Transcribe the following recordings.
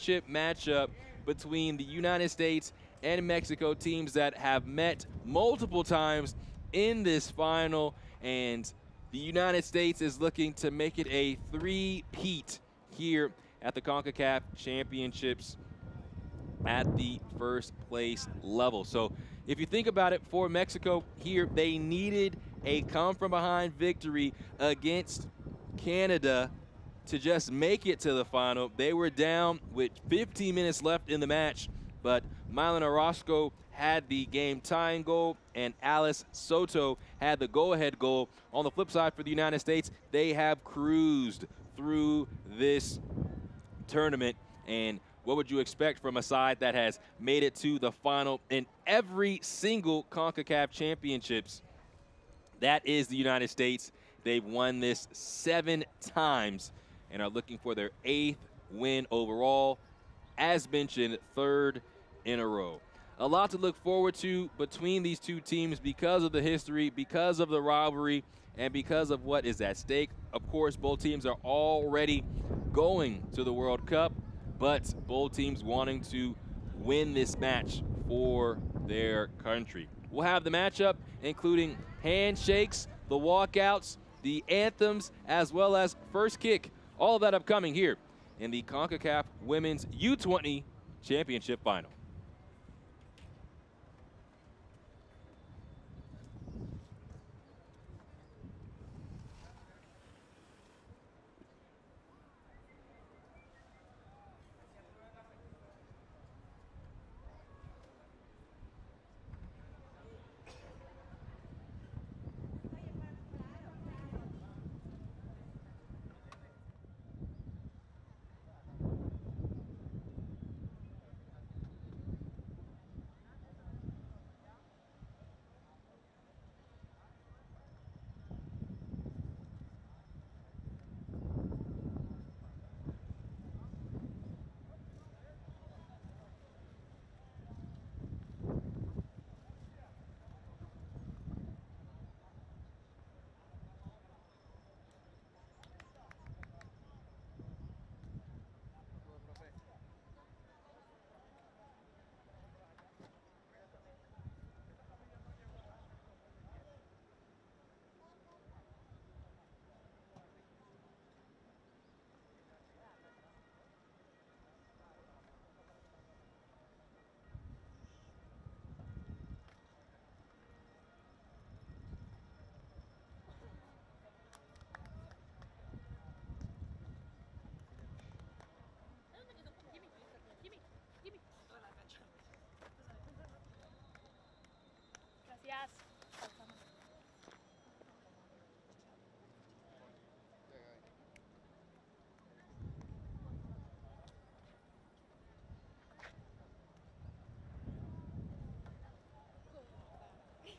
championship matchup between the United States and Mexico, teams that have met multiple times in this final, and the United States is looking to make it a three-peat here at the Concacaf Championships at the first place level. So if you think about it, for Mexico here, they needed a come-from-behind victory against Canada to just make it to the final. They were down with 15 minutes left in the match, but Mylan Orozco had the game-tying goal, and Alice Soto had the go-ahead goal. On the flip side, for the United States, they have cruised through this tournament, and what would you expect from a side that has made it to the final in every single CONCACAF Championships? That is the United States. They've won this 7 times and are looking for their 8th win overall. As mentioned, 3rd in a row. A lot to look forward to between these two teams because of the history, because of the rivalry, and because of what is at stake. Of course, both teams are already going to the World Cup, but both teams wanting to win this match for their country. We'll have the matchup, including handshakes, the walkouts, the anthems, as well as first kick. All of that upcoming here in the CONCACAF Women's U20 Championship Final.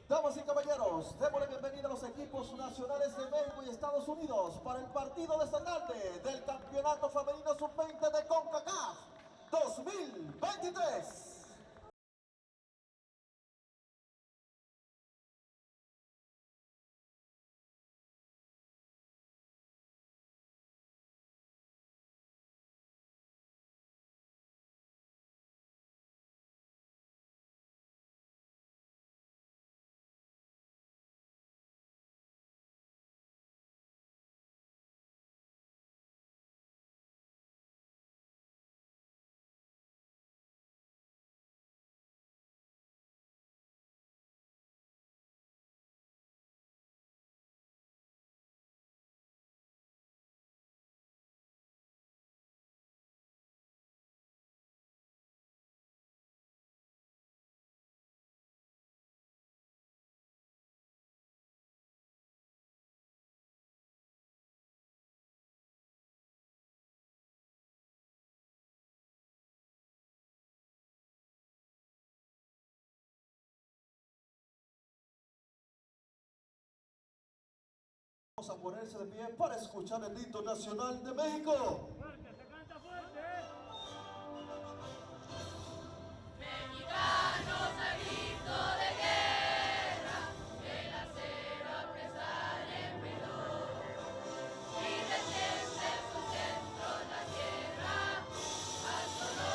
Damas y caballeros, démosle bienvenida a los equipos nacionales de México y Estados Unidos para el partido de esta tarde del Campeonato Femenino Sub-20 de CONCACAF 2023. Vamos a ponerse de pie para escuchar el grito nacional de México. ¡Fuerte, se canta fuerte! Mexicanos al grito de guerra, el acero apresar en vigor, y retiembla en su centro la tierra, al sonoro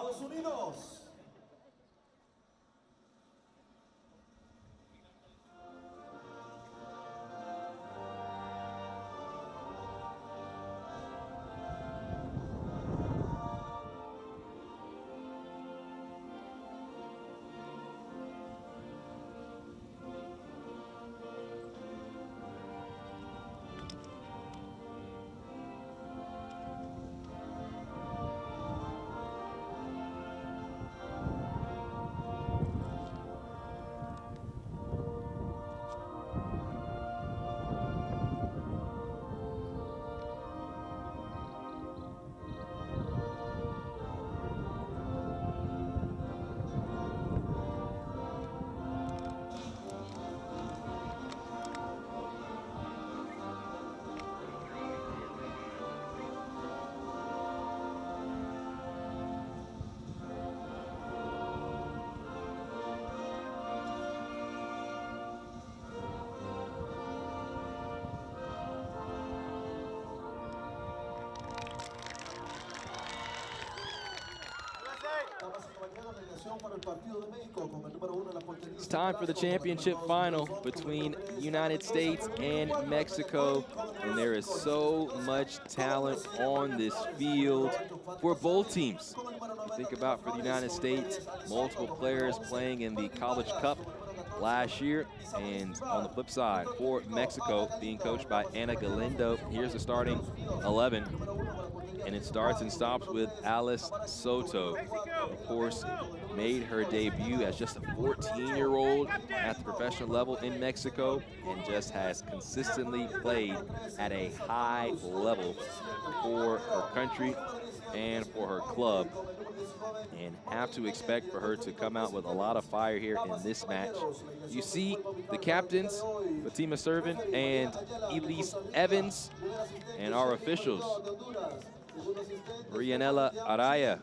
Estados Unidos. It's time for the championship final between United States and Mexico, and there is so much talent on this field for both teams. Think about for the United States, multiple players playing in the College Cup last year, and on the flip side, for Mexico, being coached by Ana Galindo, here's the starting 11. And it starts and stops with Alice Soto. Of course, made her debut as just a 14-year-old at the professional level in Mexico, and just has consistently played at a high level for her country and for her club. And have to expect for her to come out with a lot of fire here in this match. You see the captains, Fatima Servin and Elise Evans, and our officials, Rianela Araya,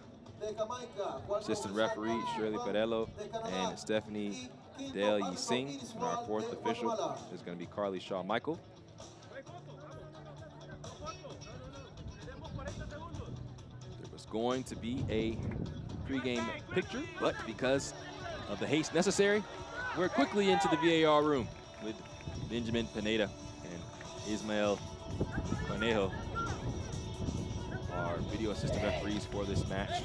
assistant referee Shirley Perello, and Stephanie Dale Yising. And our fourth official is going to be Carly Shaw Michael. There was going to be a pregame picture, but because of the haste necessary, we're quickly into the VAR room with Benjamin Pineda and Ismael Cornejo, our video assistant referees for this match.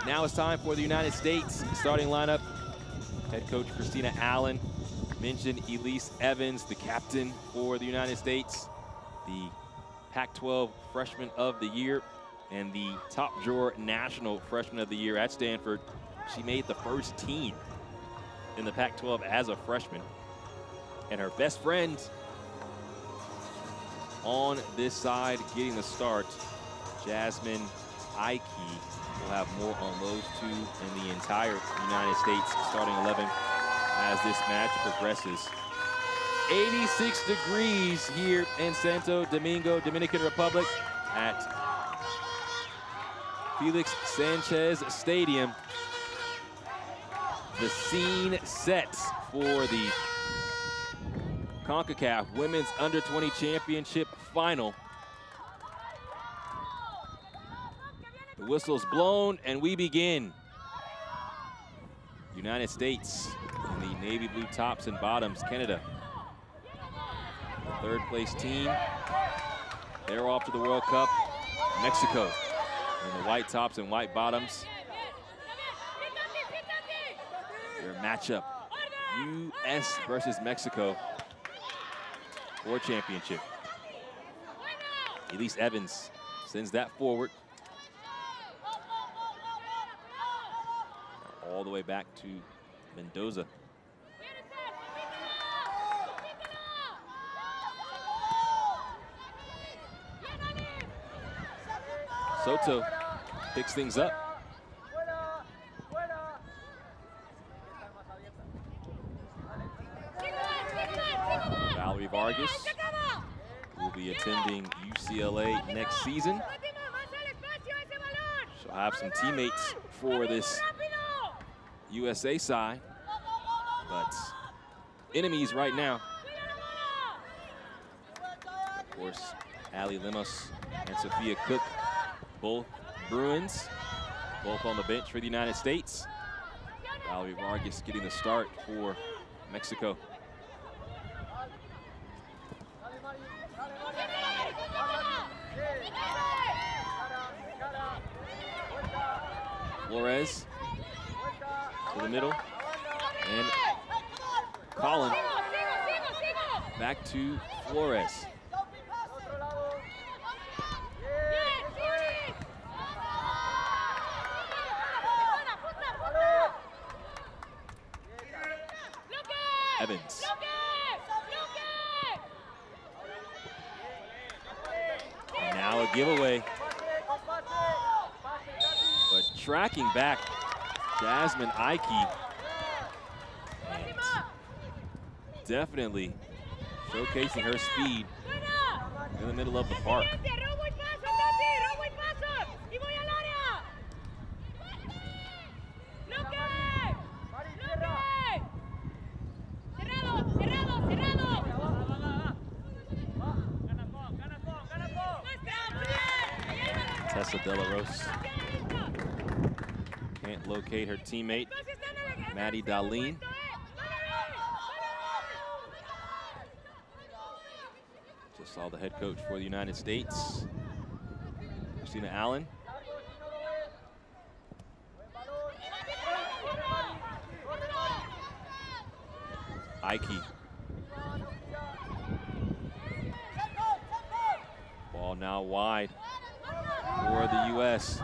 Now it's time for the United States starting lineup. Head coach Christina Allen mentioned Elise Evans, the captain for the United States, the Pac-12 Freshman of the Year, and the top drawer National Freshman of the Year at Stanford. She made the first team in the Pac-12 as a freshman. And her best friend on this side getting the start, Jasmine Ike. We'll have more on those two in the entire United States starting 11 as this match progresses. 86 degrees here in Santo Domingo, Dominican Republic at Félix Sánchez Stadium. The scene sets for the Concacaf Women's Under-20 Championship Final. The whistle's blown and we begin. United States in the navy blue tops and bottoms. Canada, the third place team. They're off to the World Cup. Mexico in the white tops and white bottoms. Their matchup, U.S. versus Mexico for championship. Elise Evans sends that forward. All the way back to Mendoza. Soto picks things up. Valerie Vargas will be attending UCLA next season. She'll have some teammates for this USA side, but enemies right now. Of course, Allie Lemos and Sophia Cook, both Bruins. both on the bench for the United States. Valerie Vargas getting the start for Mexico. Flores to the middle, and Collin back to Flores. Evans. And now a giveaway. But tracking back Jasmine Ike. And definitely showcasing her speed in the middle of the park. Tessa De La Rose can't locate her teammate, Maddie Darlene. Just saw the head coach for the United States, Christina Allen. Ike. Ball now wide for the U.S.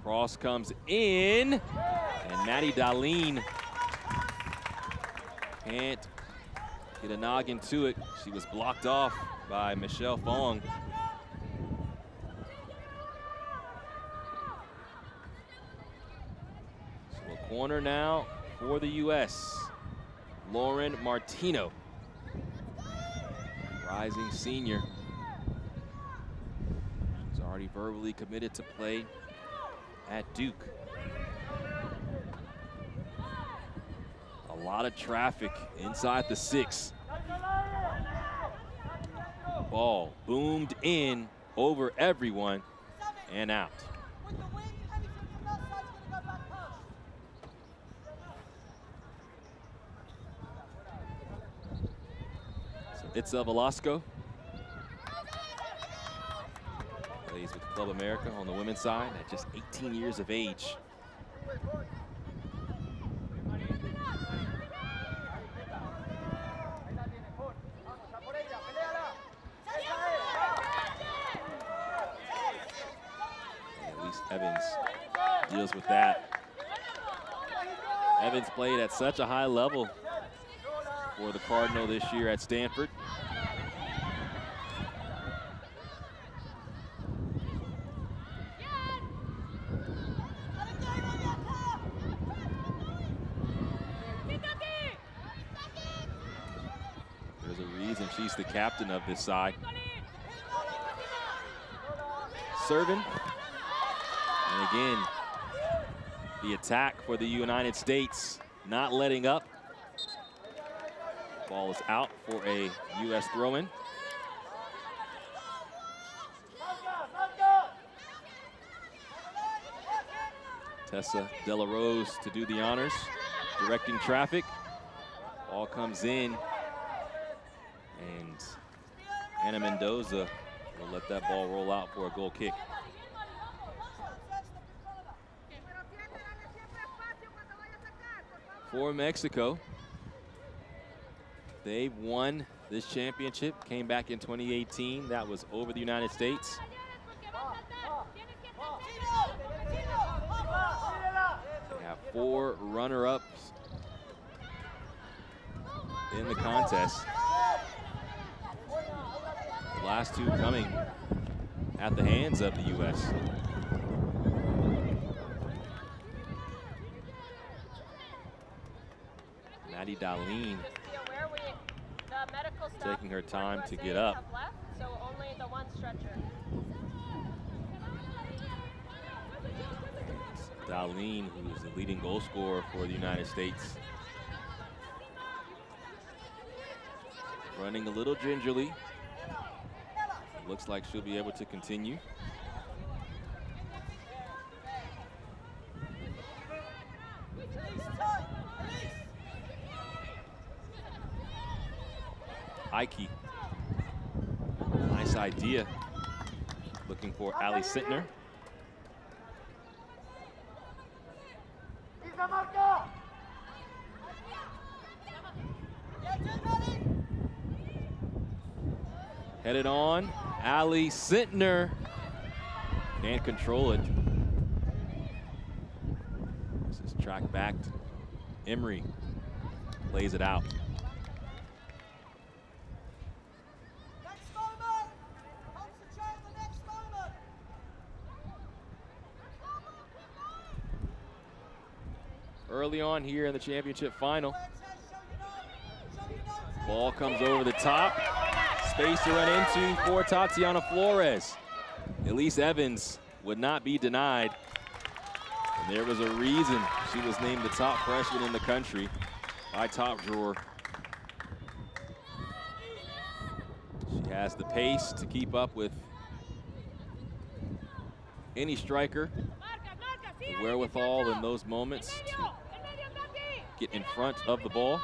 Cross comes in, and Maddie Darlene can't get a noggin to it. She was blocked off by Michelle Fong. So a corner now for the U.S. Lauren Martino, rising senior. She's already verbally committed to play at Duke. A lot of traffic inside the 6. Ball boomed in over everyone and out. So Itza Velasco plays with Club America on the women's side at just 18 years of age. Evans deals with that. Evans played at such a high level for the Cardinal this year at Stanford. There's a reason she's the captain of this side. Serving. And again, the attack for the United States, not letting up. Ball is out for a U.S. throw-in. Tessa De La Rose to do the honors, directing traffic. Ball comes in, and Ana Mendoza will let that ball roll out for a goal kick. For Mexico, they've won this championship, came back in 2018. That was over the United States. They have 4 runner-ups in the contest. The last 2 coming at the hands of the U.S. Maddie Darlene taking her time to get up. So only the one stretcher. Darlene, who is the leading goal scorer for the United States. Running a little gingerly. Looks like she'll be able to continue. Ike. Nice idea. Looking for Ali Sintner. Headed on, Ali Sintner. Can't control it. This is tracked back to Emery. Plays it out. Next moment. Concentrate on the next moment. Early on here in the championship final. Ball comes over the top. Space to run into for Tatiana Flores. Elise Evans would not be denied. And there was a reason she was named the top freshman in the country by Top Drawer. She has the pace to keep up with any striker. The wherewithal in those moments to get in front of the ball.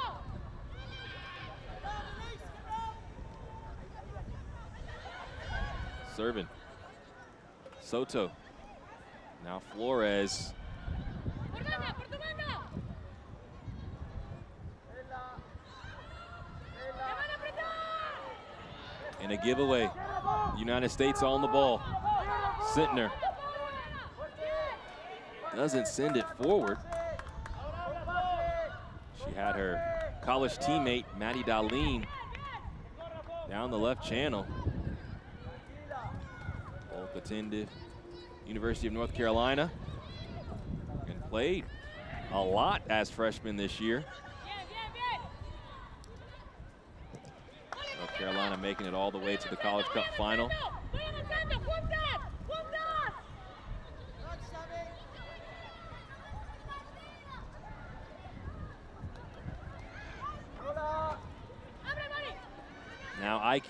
Serving. Soto. Now Flores. And a giveaway. United States on the ball. Sintner doesn't send it forward. She had her college teammate, Maddie Darlene, down the left channel. Both attended University of North Carolina and played a lot as freshmen this year. North Carolina making it all the way to the College Cup final. Now Ike.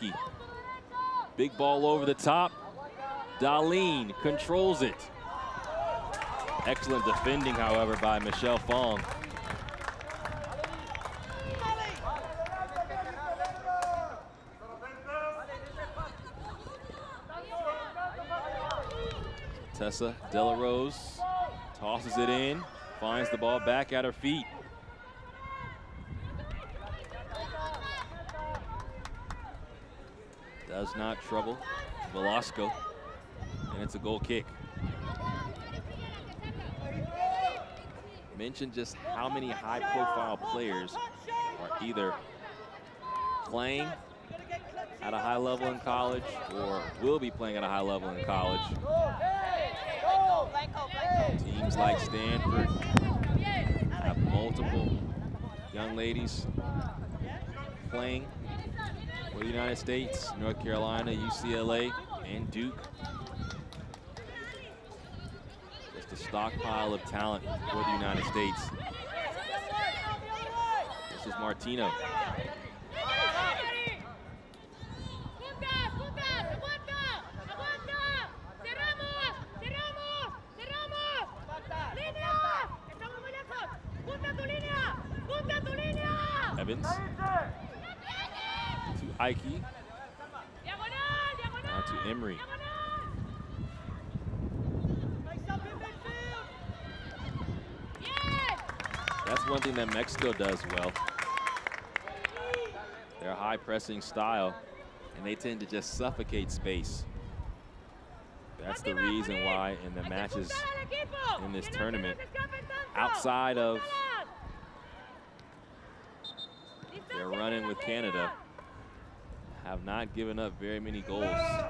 Big ball over the top. Darlene controls it. Excellent defending, however, by Michelle Fong. Tessa Delarose tosses it in, finds the ball back at her feet. Does not trouble Velasco, and it's a goal kick. Mention just how many high-profile players are either playing at a high level in college or will be playing at a high level in college. Teams like Stanford have multiple young ladies playing for the United States, North Carolina, UCLA, and Duke. Just a stockpile of talent for the United States. This is Martino. Evans to Ike. Now to Emery. That's one thing that Mexico does well. Their high pressing style, and they tend to just suffocate space. That's the reason why in the matches in this tournament, outside of their run-in with Canada, have not given up very many goals. You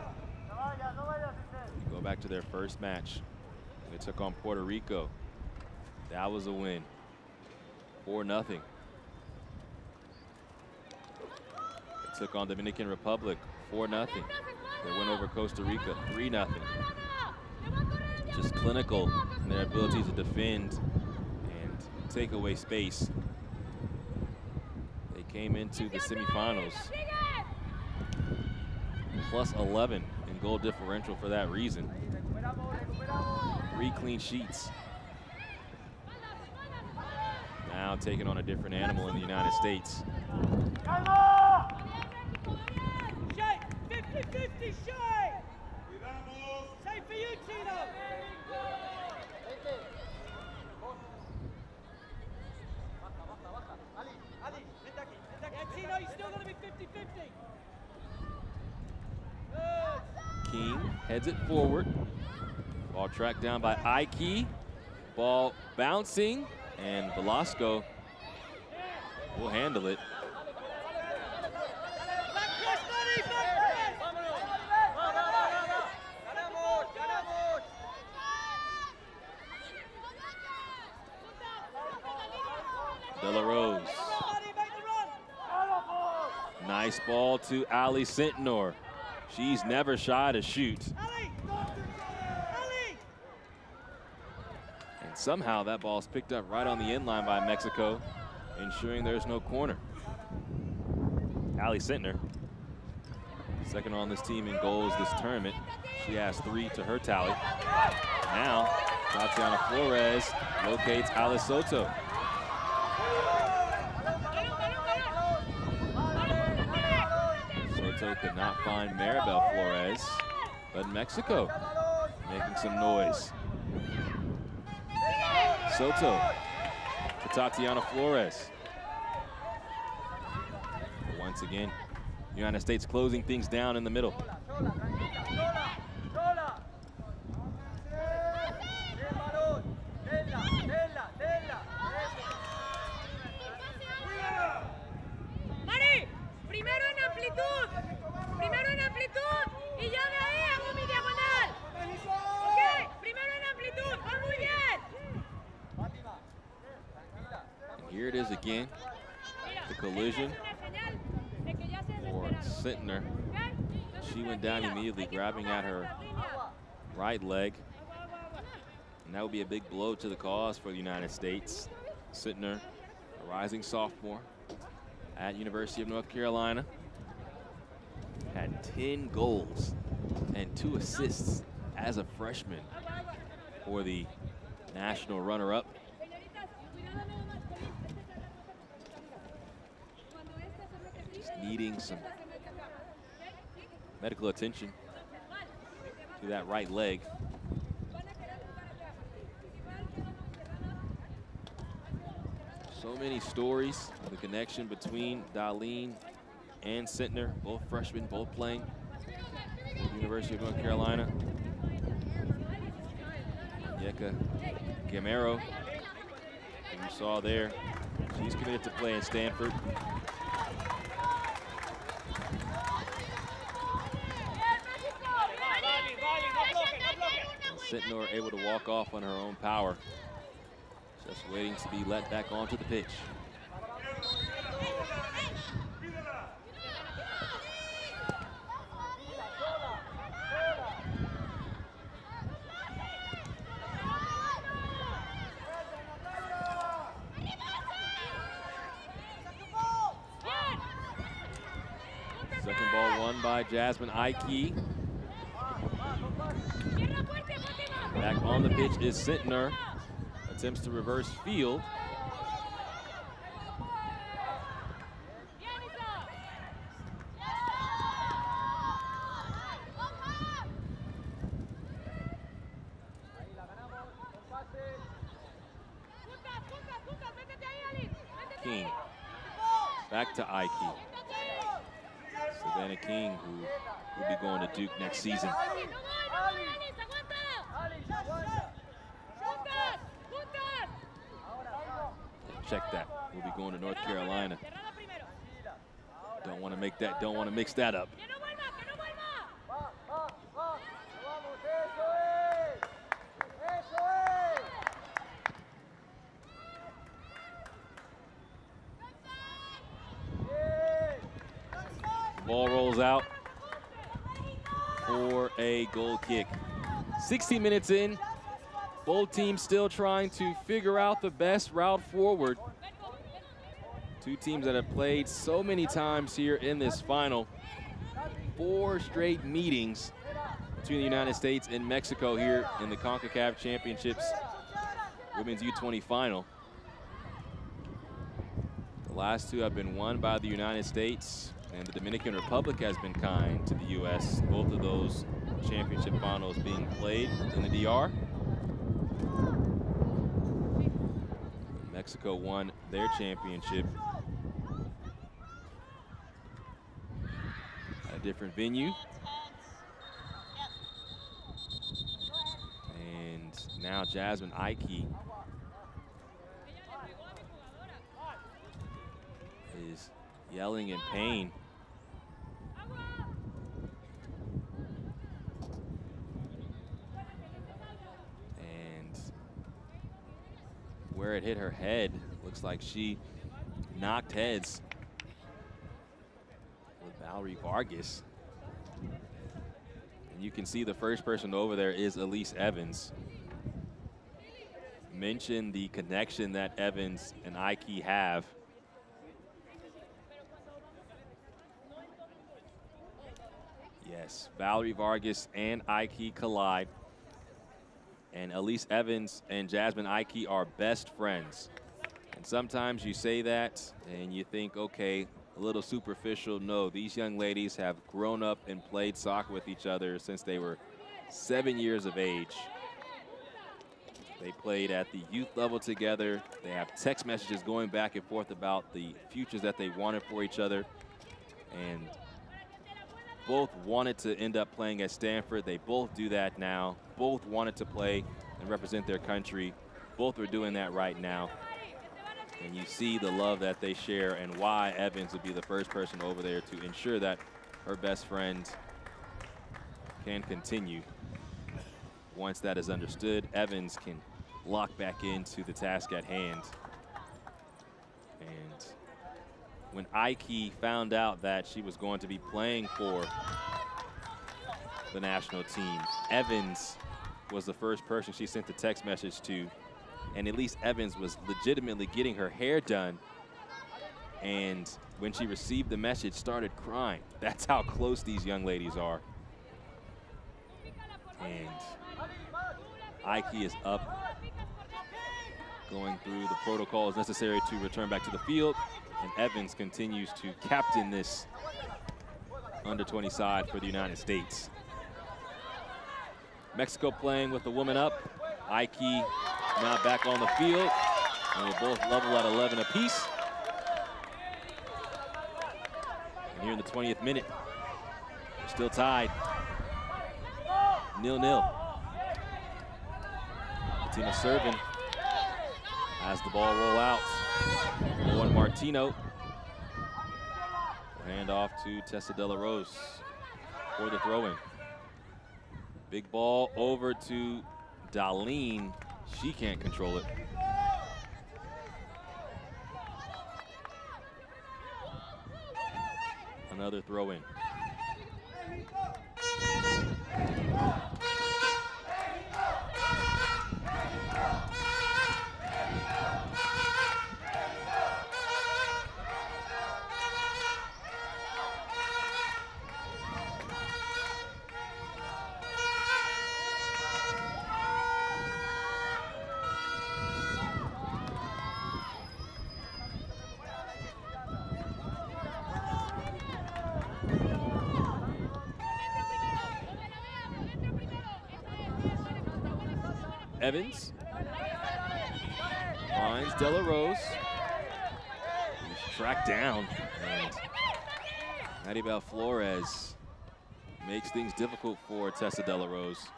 go back to their first match. They took on Puerto Rico. That was a win. 4-0. They took on Dominican Republic. 4-0. They went over Costa Rica. 3-0. Just clinical in their ability to defend and take away space. They came into the semifinals plus 11 in goal differential for that reason. 3 clean sheets. Now taking on a different animal in the United States. Same for you, Tino. Ali, yeah, Tino, you're still going to be 50-50. King heads it forward. Ball tracked down by Ike. Ball bouncing, and Velasco will handle it. De La Rose. Nice ball to Ali Sentnor. She's never shy to shoot. And somehow that ball's picked up right on the inline by Mexico, ensuring there's no corner. Ali Sentnor, second on this team in goals this tournament. She has 3 to her tally. Now, Tatiana Flores locates Alice Soto. Soto could not find Maribel Flores, but Mexico making some noise. Soto to Tatiana Flores. Once again, United States closing things down in the middle. Here it is again, the collision for Sentner. She went down immediately, grabbing at her right leg. And that would be a big blow to the cause for the United States. Sentner, a rising sophomore at University of North Carolina, had 10 goals and 2 assists as a freshman for the national runner-up. Just needing some medical attention to that right leg. So many stories of the connection between Darlene and Sentner, both freshmen, both playing at the University of North Carolina. Yeka Gamero, who you saw there, she's committed to play in Stanford. Sentner able to walk off on her own power. Just waiting to be let back onto the pitch. Second ball won by Jasmine Ike. Back on the pitch is Sentner. Attempts to reverse field. King. Back to Ike. Savannah King, who will be going to Duke next season. Check that. We'll be going to North Carolina. Don't want to make that, don't want to mix that up. Ball rolls out for a goal kick. 60 minutes in. Both teams still trying to figure out the best route forward. Two teams that have played so many times here in this final. 4 straight meetings between the United States and Mexico here in the Concacaf Championships Women's U20 final. The last 2 have been won by the United States. And the Dominican Republic has been kind to the U.S. Both of those championship finals being played in the DR. Mexico won their championship at a different venue. And now Jasmine Ike is yelling in pain. And where it hit her head, looks like she knocked heads with Valerie Vargas. And you can see the first person over there is Elise Evans. Mention the connection that Evans and Ike have. Yes, Valerie Vargas and Ike collide. And Elise Evans and Jasmine Ike are best friends. And sometimes you say that and you think, okay, a little superficial. No, these young ladies have grown up and played soccer with each other since they were 7 years of age. They played at the youth level together. They have text messages going back and forth about the futures that they wanted for each other. And both wanted to end up playing at Stanford. They both do that now. Both wanted to play and represent their country. Both are doing that right now. And you see the love that they share and why Evans would be the first person over there to ensure that her best friend can continue. Once that is understood, Evans can lock back into the task at hand. And when Ike found out that she was going to be playing for the national team, Evans was the first person she sent the text message to. And Elise Evans was legitimately getting her hair done. And when she received the message, started crying. That's how close these young ladies are. And Ike is up, going through the protocols necessary to return back to the field. And Evans continues to captain this under-20 side for the United States. Mexico playing with the woman up. Ike now back on the field. And we're both level at 11 apiece. And here in the 20th minute, we're still tied. 0-0. Tina Servin has the ball roll out. Juan Martino. Hand off to Tessa De La Rose for the throw-in. Big ball over to Darlene. She can't control it. Another throw-in. Evans finds De La Rose. He's tracked down, and Maribel Flores makes things difficult for Tessa De La Rose.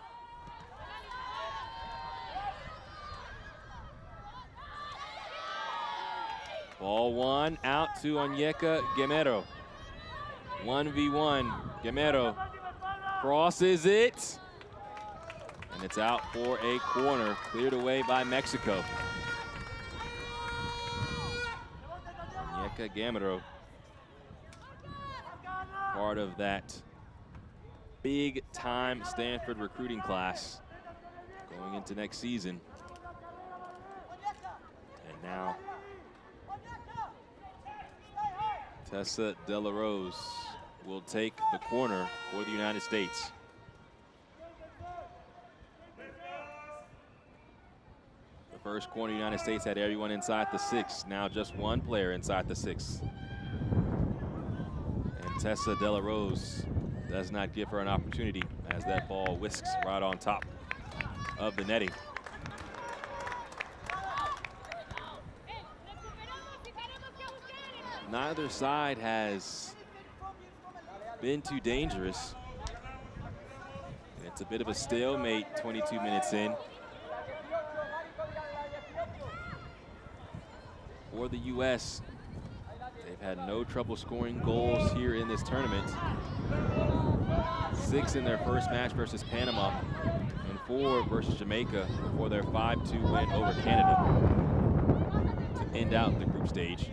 Ball one out to Onyeka Gamero. 1v1. Gamero crosses it. And it's out for a corner, cleared away by Mexico. Onyeka Gamero, part of that big-time Stanford recruiting class going into next season. And now Tessa De La Rose will take the corner for the United States. First corner, United States had everyone inside the 6. Now just one player inside the 6. Tessa De La Rose does not give her an opportunity as that ball whisks right on top of the netting. Neither side has been too dangerous. It's a bit of a stalemate 22 minutes in. For the U.S., they've had no trouble scoring goals here in this tournament. 6 in their first match versus Panama, and 4 versus Jamaica before their 5-2 win over Canada to end out the group stage.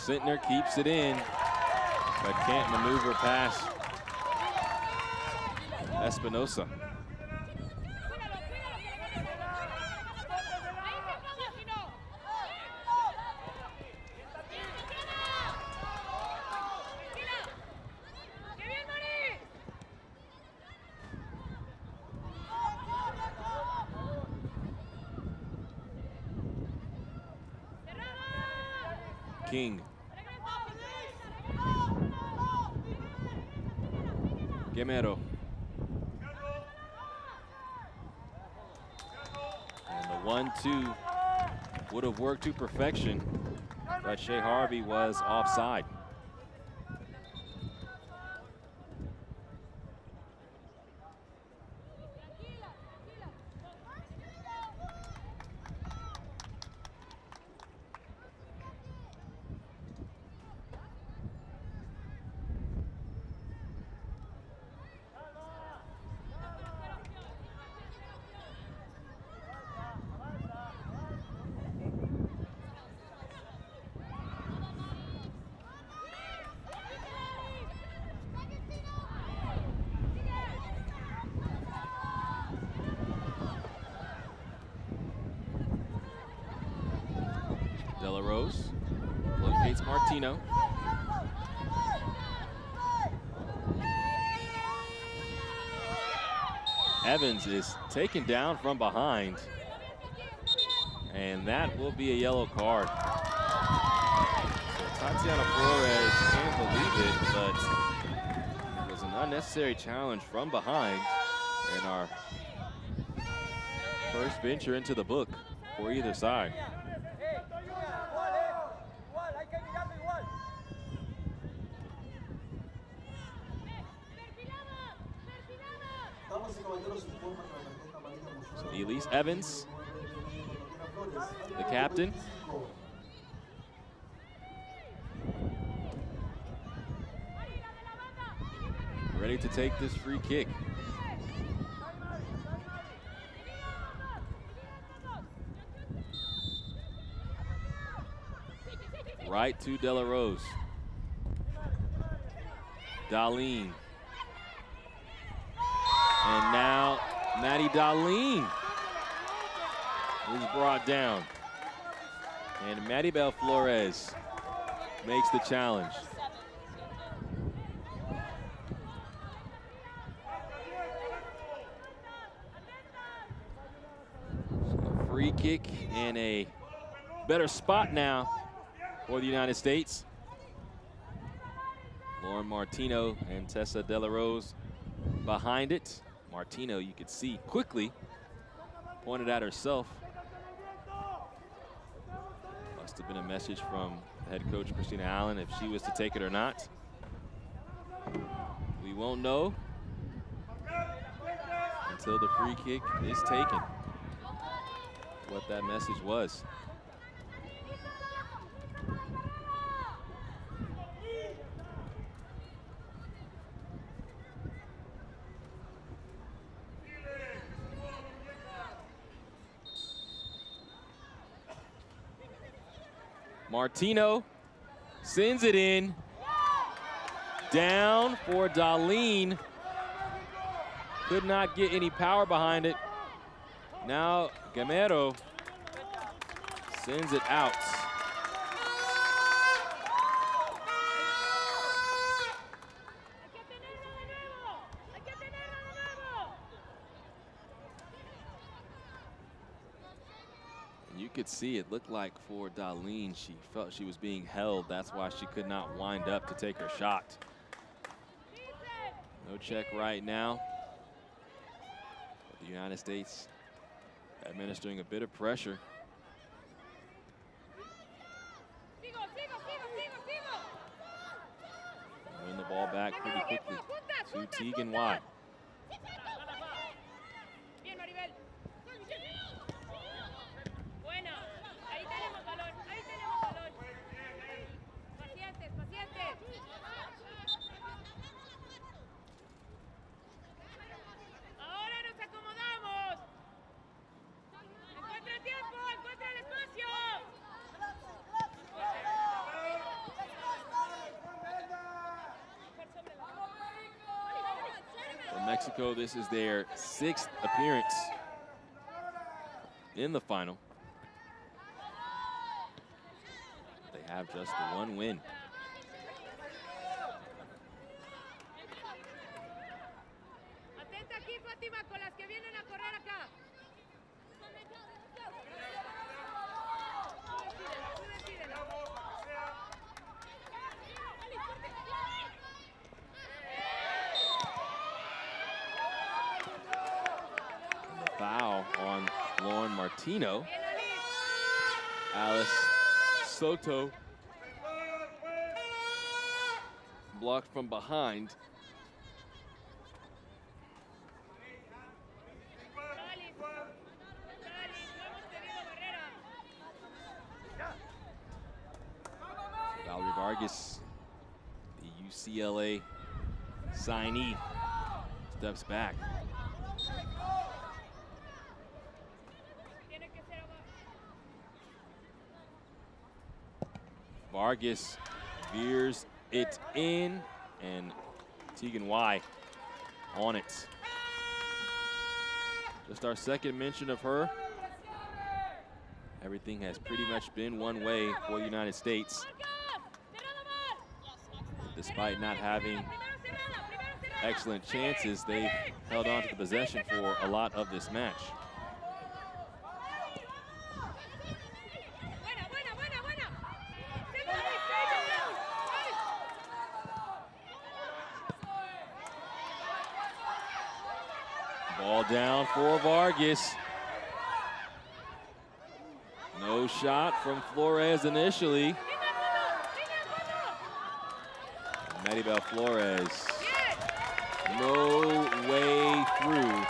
Sintner keeps it in, but can't maneuver past Espinosa. King. Guerrero. And the 1-2 would have worked to perfection, but Shea Harvey was offside. De La Rose locates Martino. Evans is taken down from behind, and that will be a yellow card. So Tatiana Flores can't believe it, but it was an unnecessary challenge from behind, and our first venture into the book for either side. So Elise Evans, the captain. Ready to take this free kick. Right to De La Rose. Darlene. And now Maddie Darlene is brought down. And Maribel Flores makes the challenge. So a free kick and a better spot now for the United States. Lauren Martino and Tessa De La Rose behind it. Martino, you could see quickly pointed at herself. Must have been a message from head coach Christina Allen if she was to take it or not. We won't know until the free kick is taken what that message was. Martino sends it in. down for Darlene. Could not get any power behind it. Now Gamero sends it out. You could see it looked like for Darlene, she felt she was being held. That's why she could not wind up to take her shot. No check right now. But the United States administering a bit of pressure. Win the ball back pretty quickly to Tegan Y. Mexico, this is their 6th appearance in the final. They have just the 1 win. Foul on Lauren Martino. Alice Soto blocked from behind. Valerie Vargas, the UCLA signee, steps back. Vargas veers it in, and Tegan Y on it. Just our 2nd mention of her. Everything has pretty much been one way for the United States. Despite not having excellent chances, they've held on to the possession for a lot of this match. Ball down for Vargas. No shot from Flores initially. Maribel Flores, no way through.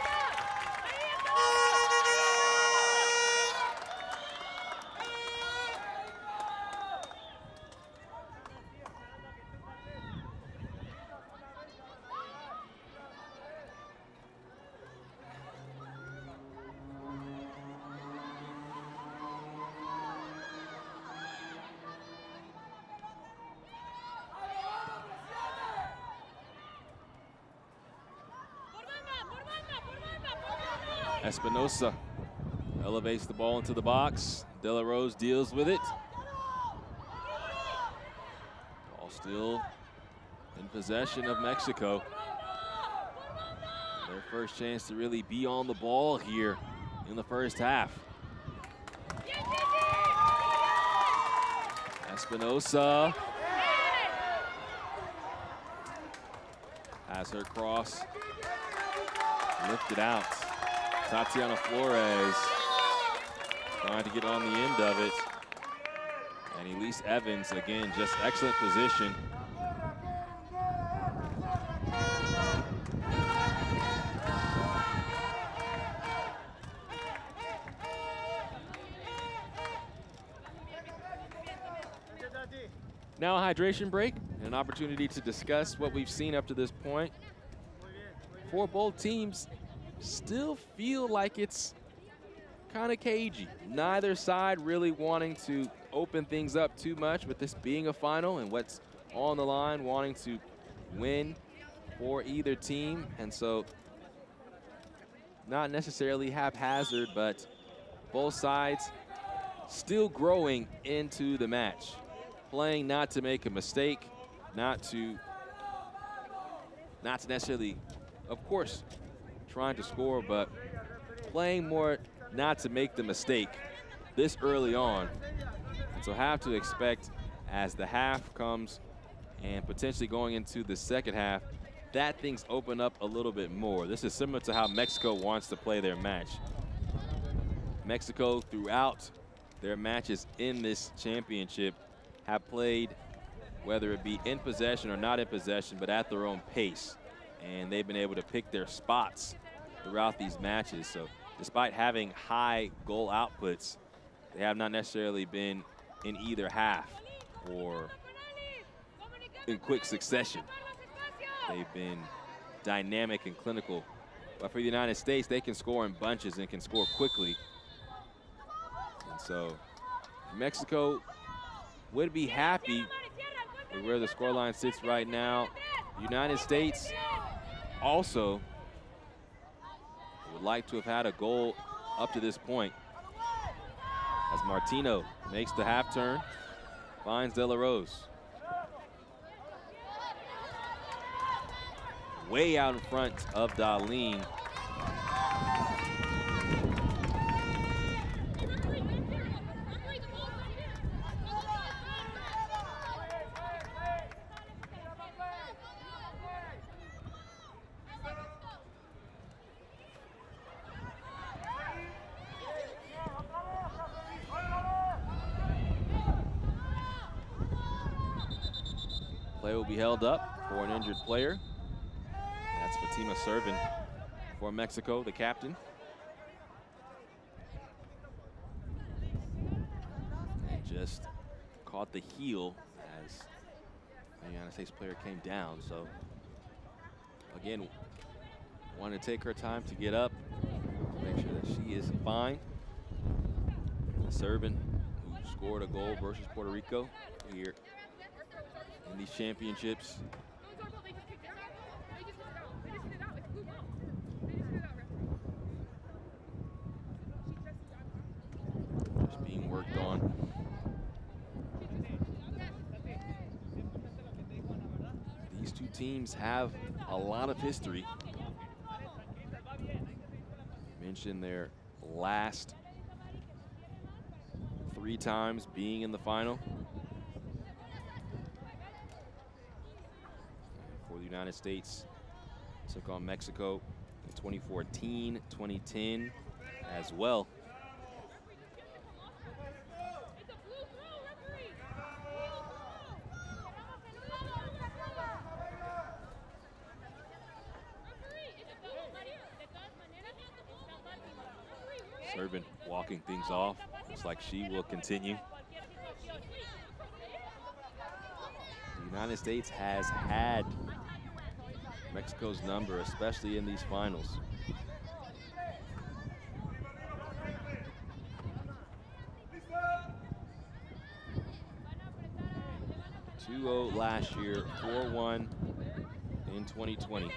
Espinosa elevates the ball into the box. De La Rose deals with it. Ball still in possession of Mexico. Their first chance to really be on the ball here in the first half. Espinosa has her cross lifted out. Tatiana Flores trying to get on the end of it. And Elise Evans, again, just excellent position. Now a hydration break and an opportunity to discuss what we've seen up to this point. For both teams, still feel like it's kind of cagey. Neither side really wanting to open things up too much with this being a final and what's on the line, wanting to win for either team, and so not necessarily haphazard, but both sides still growing into the match, playing not to make a mistake, not to necessarily, of course, trying to score, but playing more not to make the mistake this early on. And so have to expect, as the half comes and potentially going into the second half, that things open up a little bit more. This is similar to how Mexico wants to play their match. Mexico, throughout their matches in this championship, have played, whether it be in possession or not in possession, but at their own pace. And they've been able to pick their spots throughout these matches. So despite having high goal outputs, they have not necessarily been in either half or in quick succession. They've been dynamic and clinical. But for the United States, they can score in bunches and can score quickly. And so Mexico would be happy with where the scoreline sits right now. The United States also would like to have had a goal up to this point, as Martino makes the half turn, finds De La Rose. Way out in front of Darlene. Play will be held up for an injured player. That's Fatima serving for Mexico, the captain. And just caught the heel as the United States player came down. So again, wanted to take her time to get up, make sure that she is fine. Serving, who scored a goal versus Puerto Rico here in these championships. Just being worked on. These two teams have a lot of history. Mentioned their last 3 times being in the final. For the United States, took on Mexico in 2014, 2010 as well. Servin walking things off. Looks like she will continue. The United States has had Mexico's number, especially in these finals. 2-0 last year, 4-1 in 2020.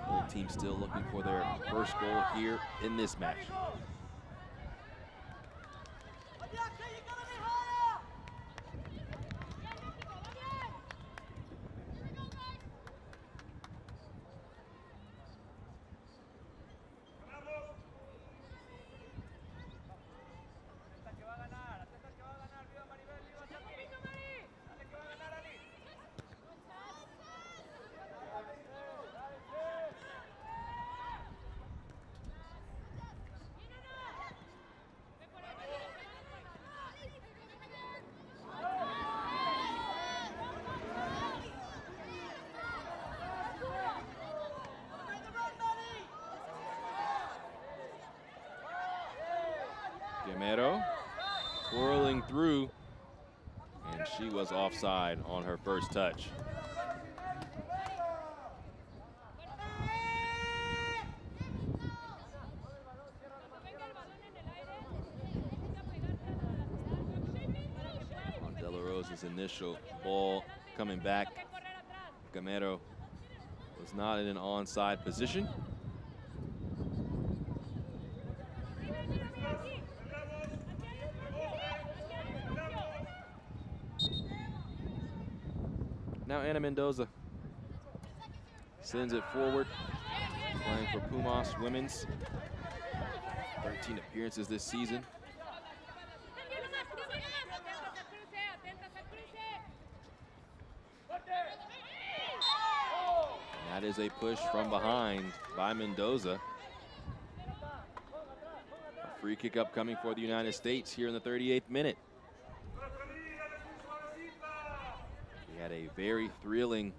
Both teams still looking for their first goal here in this match. Twirling through, and she was offside on her first touch. initial ball coming back. Gamero was not in an onside position. Now Ana Mendoza sends it forward, playing for Pumas Women's. 13 appearances this season. And that is a push from behind by Mendoza. A free kick upcoming for the United States here in the 38th minute. We had a very thrilling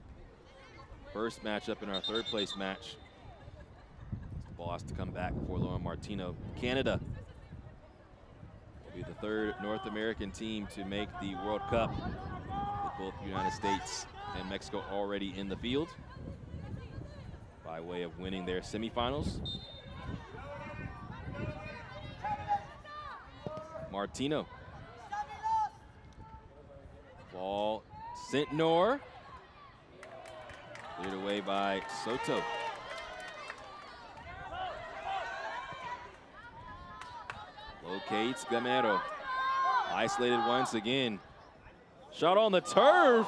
first matchup in our third place match. The ball has to come back for Lauren Martino. Canada will be the third North American team to make the World Cup, with both the United States and Mexico already in the field by way of winning their semifinals. Martino. Ball sent north. Cleared away by Soto. Locates Gamero. Isolated once again. Shot on the turf.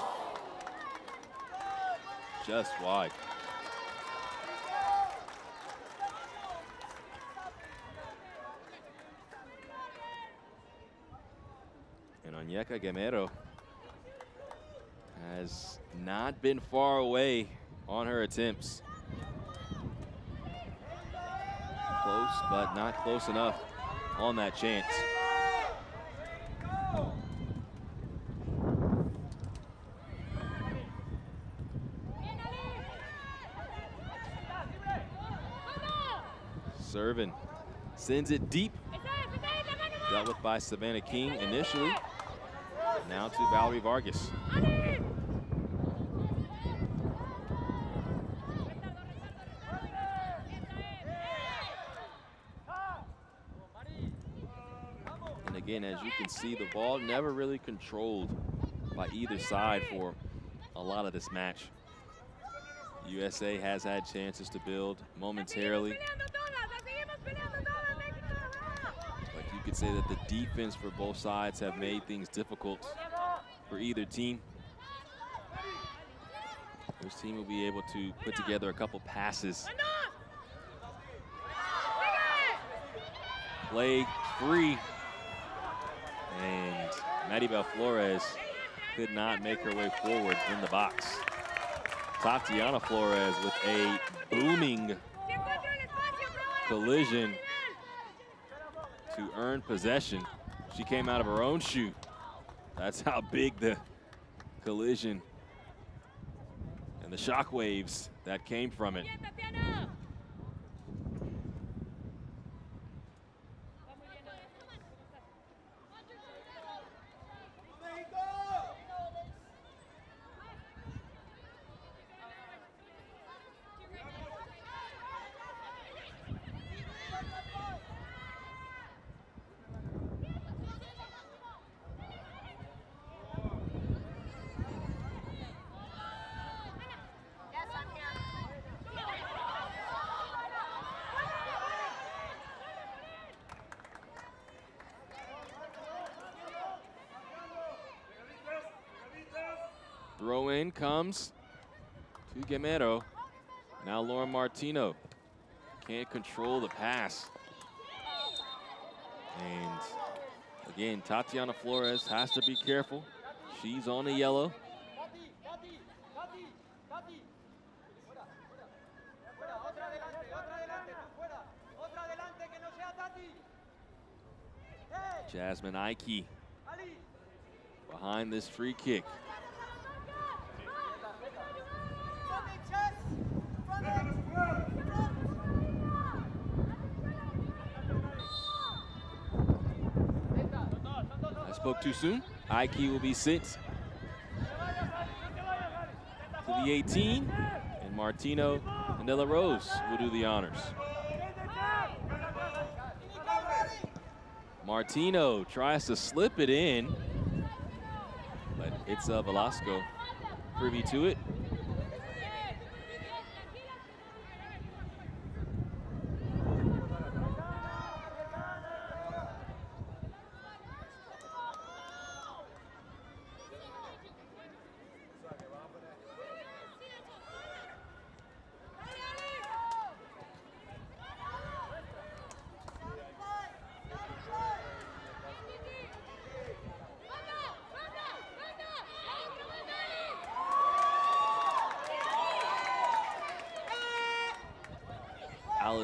Just wide. And Onyeka Gamero has not been far away on her attempts. Close, but not close enough on that chance. Servin sends it deep. Dealt with by Savannah King initially. Now to Valerie Vargas. And again, as you can see, the ball never really controlled by either side for a lot of this match. USA has had chances to build momentarily. But you could say that the defense for both sides have made things difficult for either team. This team will be able to put together a couple passes. Play free. And Maribel Flores could not make her way forward in the box. Tatiana Flores with a booming collision to earn possession. She came out of her own chute. That's how big the collision and the shockwaves that came from it. Throw in comes to Gamero. Now Lauren Martino can't control the pass. And again, Tatiana Flores has to be careful. She's on the yellow. Jasmine Ike behind this free kick. I spoke too soon. Ike will be sent to the 18, and Martino and De La Rose will do the honors. Martino tries to slip it in, but It's Velasco privy to it.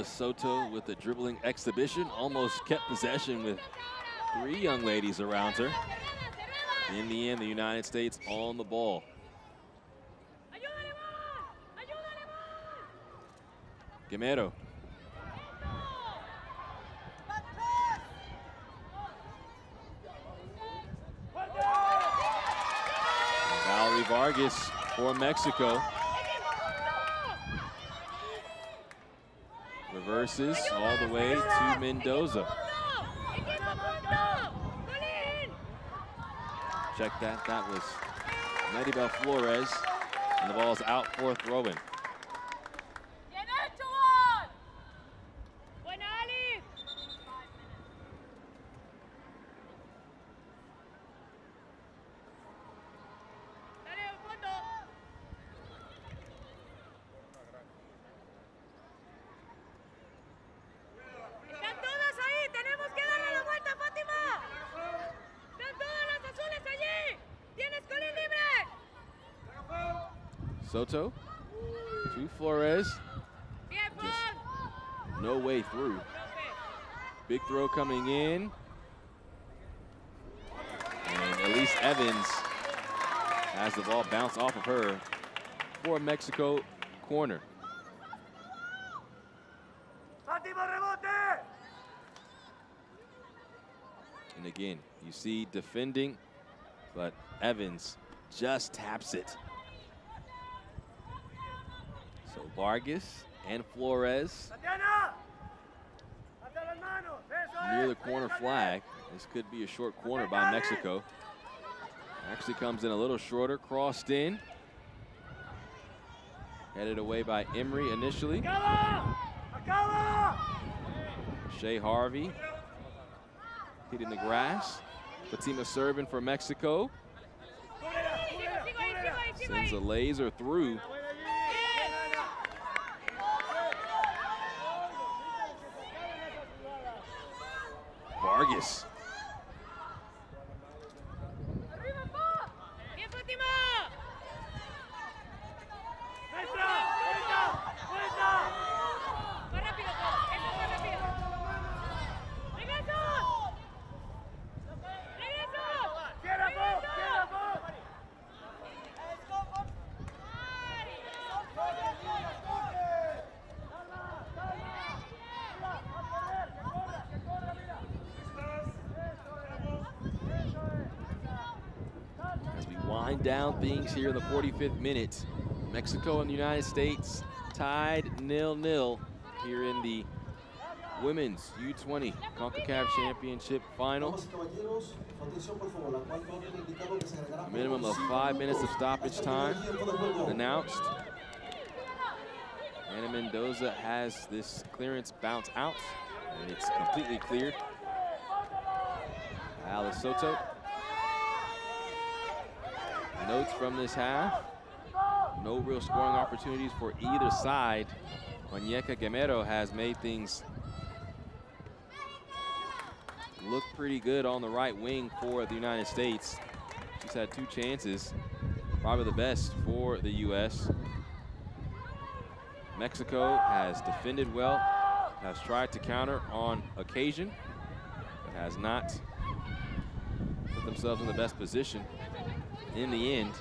Soto with a dribbling exhibition, almost kept possession with 3 young ladies around her. In the end, the United States on the ball. Gamero. Valerie Vargas for Mexico. Reverses all the way to Mendoza. Check that. That was Maribel Flores. And the ball's out for throw-in. Soto to Flores. Just no way through. Big throw coming in. And Elise Evans has the ball bounce off of her for Mexico corner. And again, you see defending, but Evans just taps it. So Vargas and Flores near the corner flag. This could be a short corner by Mexico. Actually comes in a little shorter, crossed in. Headed away by Emery initially. Shea Harvey hitting the grass. Fatima serving for Mexico. Sends a laser through. Vargas. Down things here in the 45th minute. Mexico and the United States tied 0-0 here in the Women's U20 Concacaf Championship final. A minimum of 5 minutes of stoppage time announced. Ana Mendoza has this clearance bounce out, and it's completely cleared. Alice Soto. Notes from this half. No real scoring opportunities for either side. Onyeka Gamero has made things look pretty good on the right wing for the United States. She's had 2 chances, probably the best for the U.S. Mexico has defended well, has tried to counter on occasion, but has not put themselves in the best position. In the end,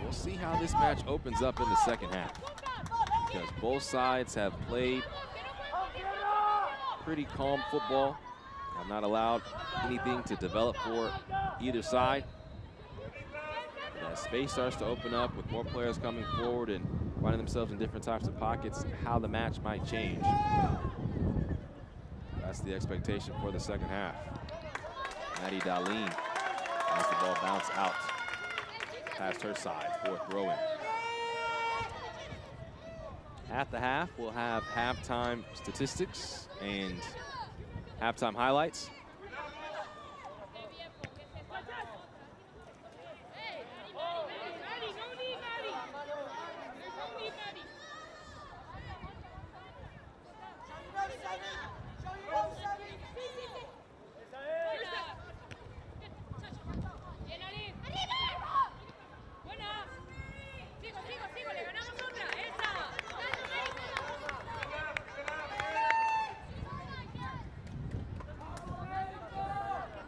we'll see how this match opens up in the second half, because both sides have played pretty calm football, have not allowed anything to develop for either side. But as space starts to open up with more players coming forward and finding themselves in different types of pockets, how the match might change. That's the expectation for the second half. Maddie Darlene As the ball bounced out past her side for throw-in. At the half, we'll have halftime statistics and halftime highlights.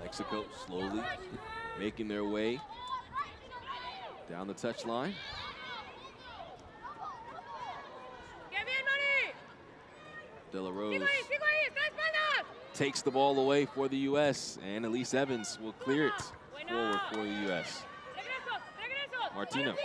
Mexico slowly making their way down the touchline. De La Rose takes the ball away for the U.S. and Elise Evans will clear it forward for the U.S. Martino.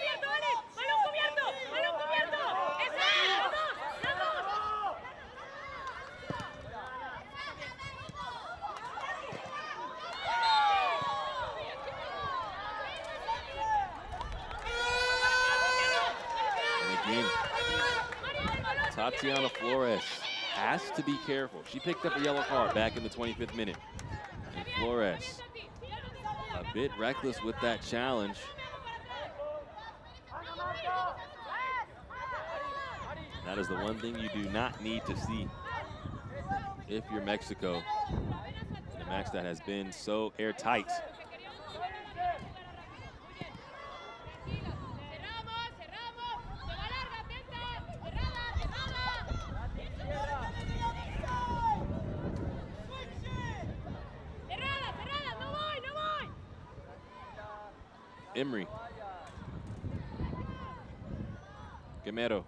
Tatiana Flores has to be careful. She picked up a yellow card back in the 25th minute. And Flores, a bit reckless with that challenge. That is the one thing you do not need to see if you're Mexico in a match that has been so airtight. Emery. Gamero.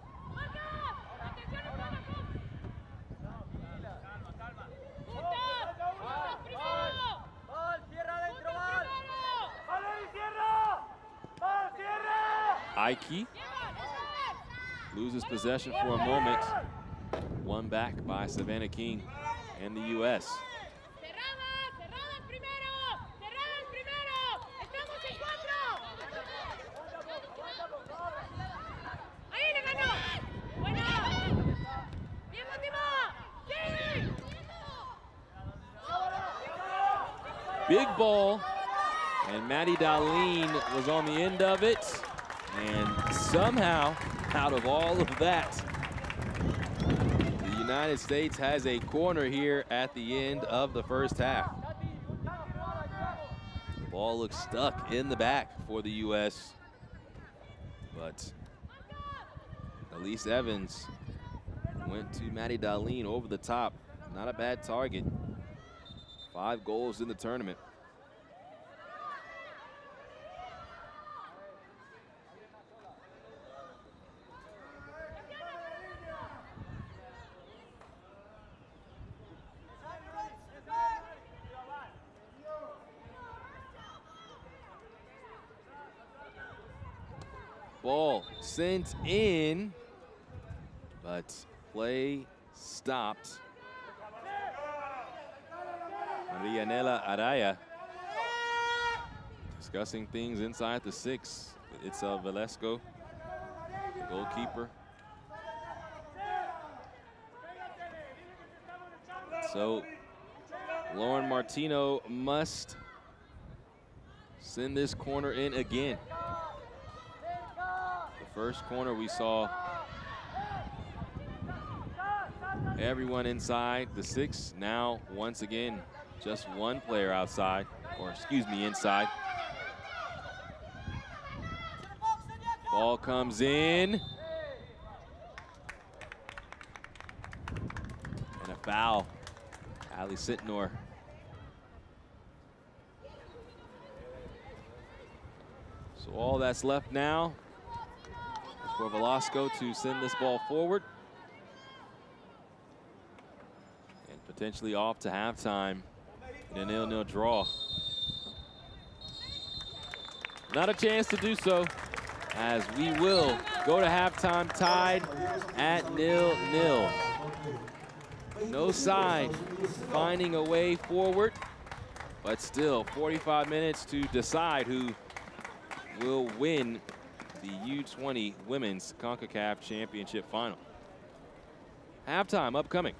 Ike loses possession for a moment. Won back by Savannah King and the U.S. Big ball, and Maddie Darlene was on the end of it, and somehow, out of all of that, the United States has a corner here at the end of the first half. The ball looks stuck in the back for the U.S., but Elise Evans went to Maddie Darlene over the top. Not a bad target. 5 goals in the tournament. Ball sent in, but play stopped. Marianela Araya discussing things inside the 6. It's Velasco, the goalkeeper. So Lauren Martino must send this corner in again. The first corner we saw everyone inside the 6. Now, once again, just one player outside, or excuse me, inside. Ball comes in. And a foul. Ali Sitnor. So all that's left now is for Velasco to send this ball forward. And potentially off to halftime in a 0-0 draw. Not a chance to do so, as we will go to halftime tied at 0-0. No side finding a way forward. But still, 45 minutes to decide who will win the U20 Women's Concacaf Championship Final. Halftime upcoming.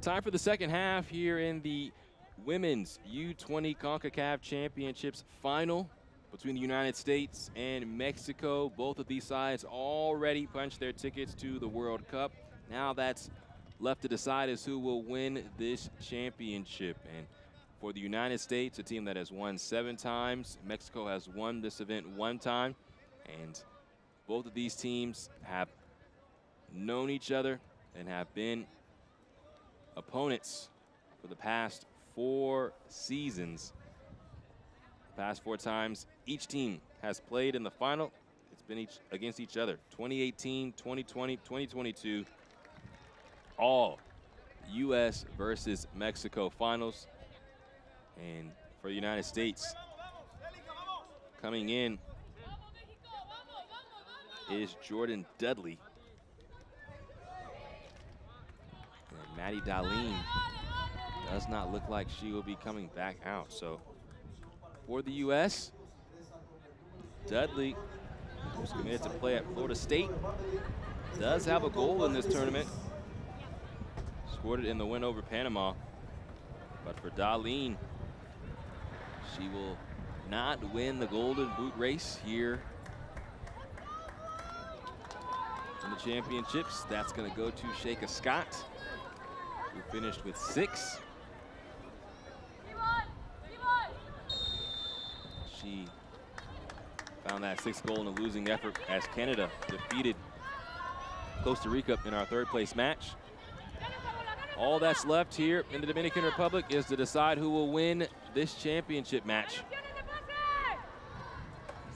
Time for the second half here in the Women's U20 Concacaf Championships final between the United States and Mexico. Both of these sides already punched their tickets to the World Cup. Now that's left to decide is who will win this championship. And for the United States, a team that has won 7 times, Mexico has won this event 1 time. And both of these teams have known each other and have been opponents for the past 4 seasons. The past 4 times each team has played in the final, it's been against each other. 2018, 2020, 2022, all U.S. versus Mexico finals. And for the United States, coming in is Jordan Dudley. And Maddie Darlene does not look like she will be coming back out. So for the U.S., Dudley, who's committed to play at Florida State, does have a goal in this tournament. Scored it in the win over Panama. But for Darlene, she will not win the Golden Boot race here in the championships. That's going to go to Sheika Scott, who finished with 6. She found that 6th goal in a losing effort as Canada defeated Costa Rica in our 3rd place match. All that's left here in the Dominican Republic is to decide who will win this championship match.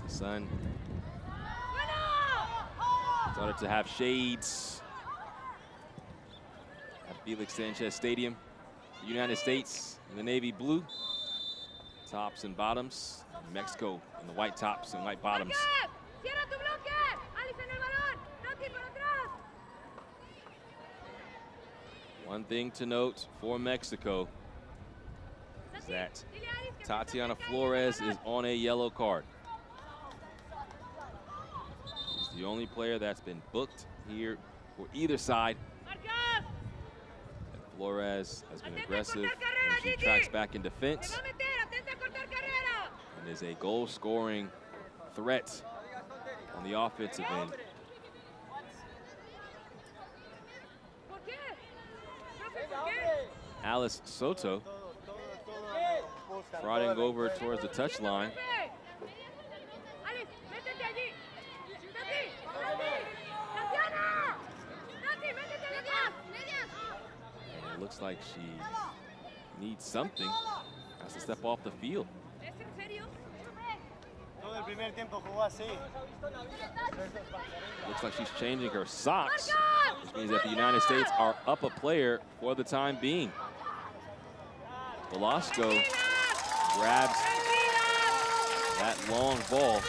The sun started to have shades at Félix Sánchez Stadium. The United States in the navy blue, tops and bottoms. Mexico in the white tops and white bottoms. One thing to note for Mexico is that Tatiana Flores is on a yellow card. She's the only player that's been booked here for either side. And Flores has been aggressive and she tracks back in defense and is a goal-scoring threat on the offensive end. Alice Soto trotting over towards the touchline. And it looks like she needs something. Has to step off the field. Looks like she's changing her socks, which means that the United States are up a player for the time being. Velasco grabs that long ball.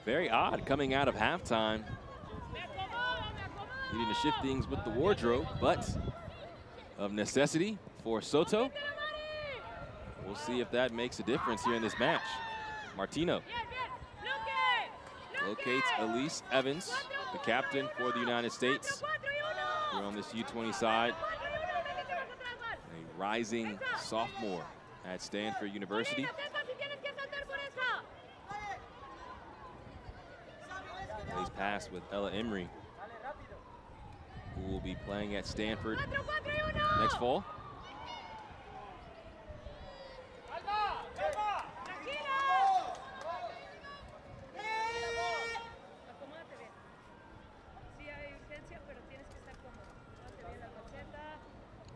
Very odd coming out of halftime. Needing to shift things with the wardrobe, but of necessity for Soto. We'll see if that makes a difference here in this match. Martino locates Elise Evans, the captain for the United States. Here on this U20 side, a rising sophomore at Stanford University. Plays pass with Ella Emery, who will be playing at Stanford next fall.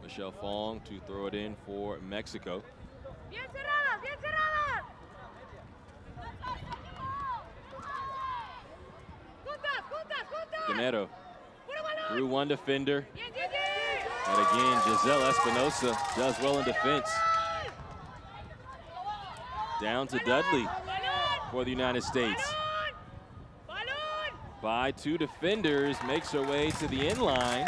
Michelle Fong to throw it in for Mexico. Guerrero through one defender. And again, Giselle Espinosa does well in defense. Down to Dudley for the United States. By 2 defenders, makes her way to the end line.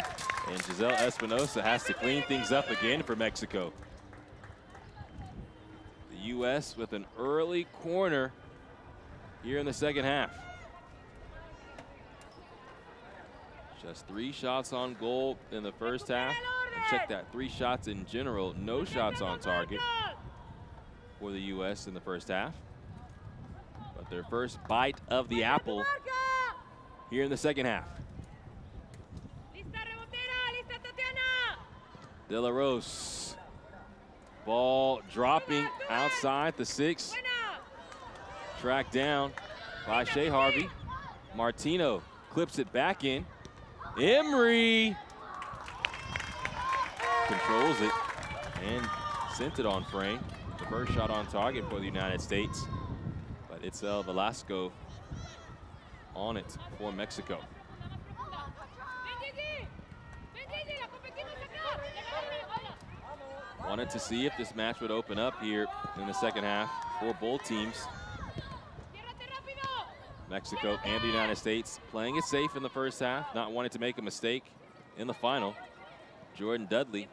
And Giselle Espinosa has to clean things up again for Mexico. The U.S. with an early corner here in the second half. Just 3 shots on goal in the first half. And check that, 3 shots in general, no shots on target for the U.S. in the first half. But their first bite of the apple here in the second half. De La Rose. Ball dropping outside the 6. Tracked down by Shea Harvey. Martino clips it back in. Emery controls it and sent it on frame. The first shot on target for the United States. But Itzel Velasco on it for Mexico. Wanted to see if this match would open up here in the second half for both teams. Mexico and the United States playing it safe in the first half, not wanting to make a mistake in the final. Jordan Dudley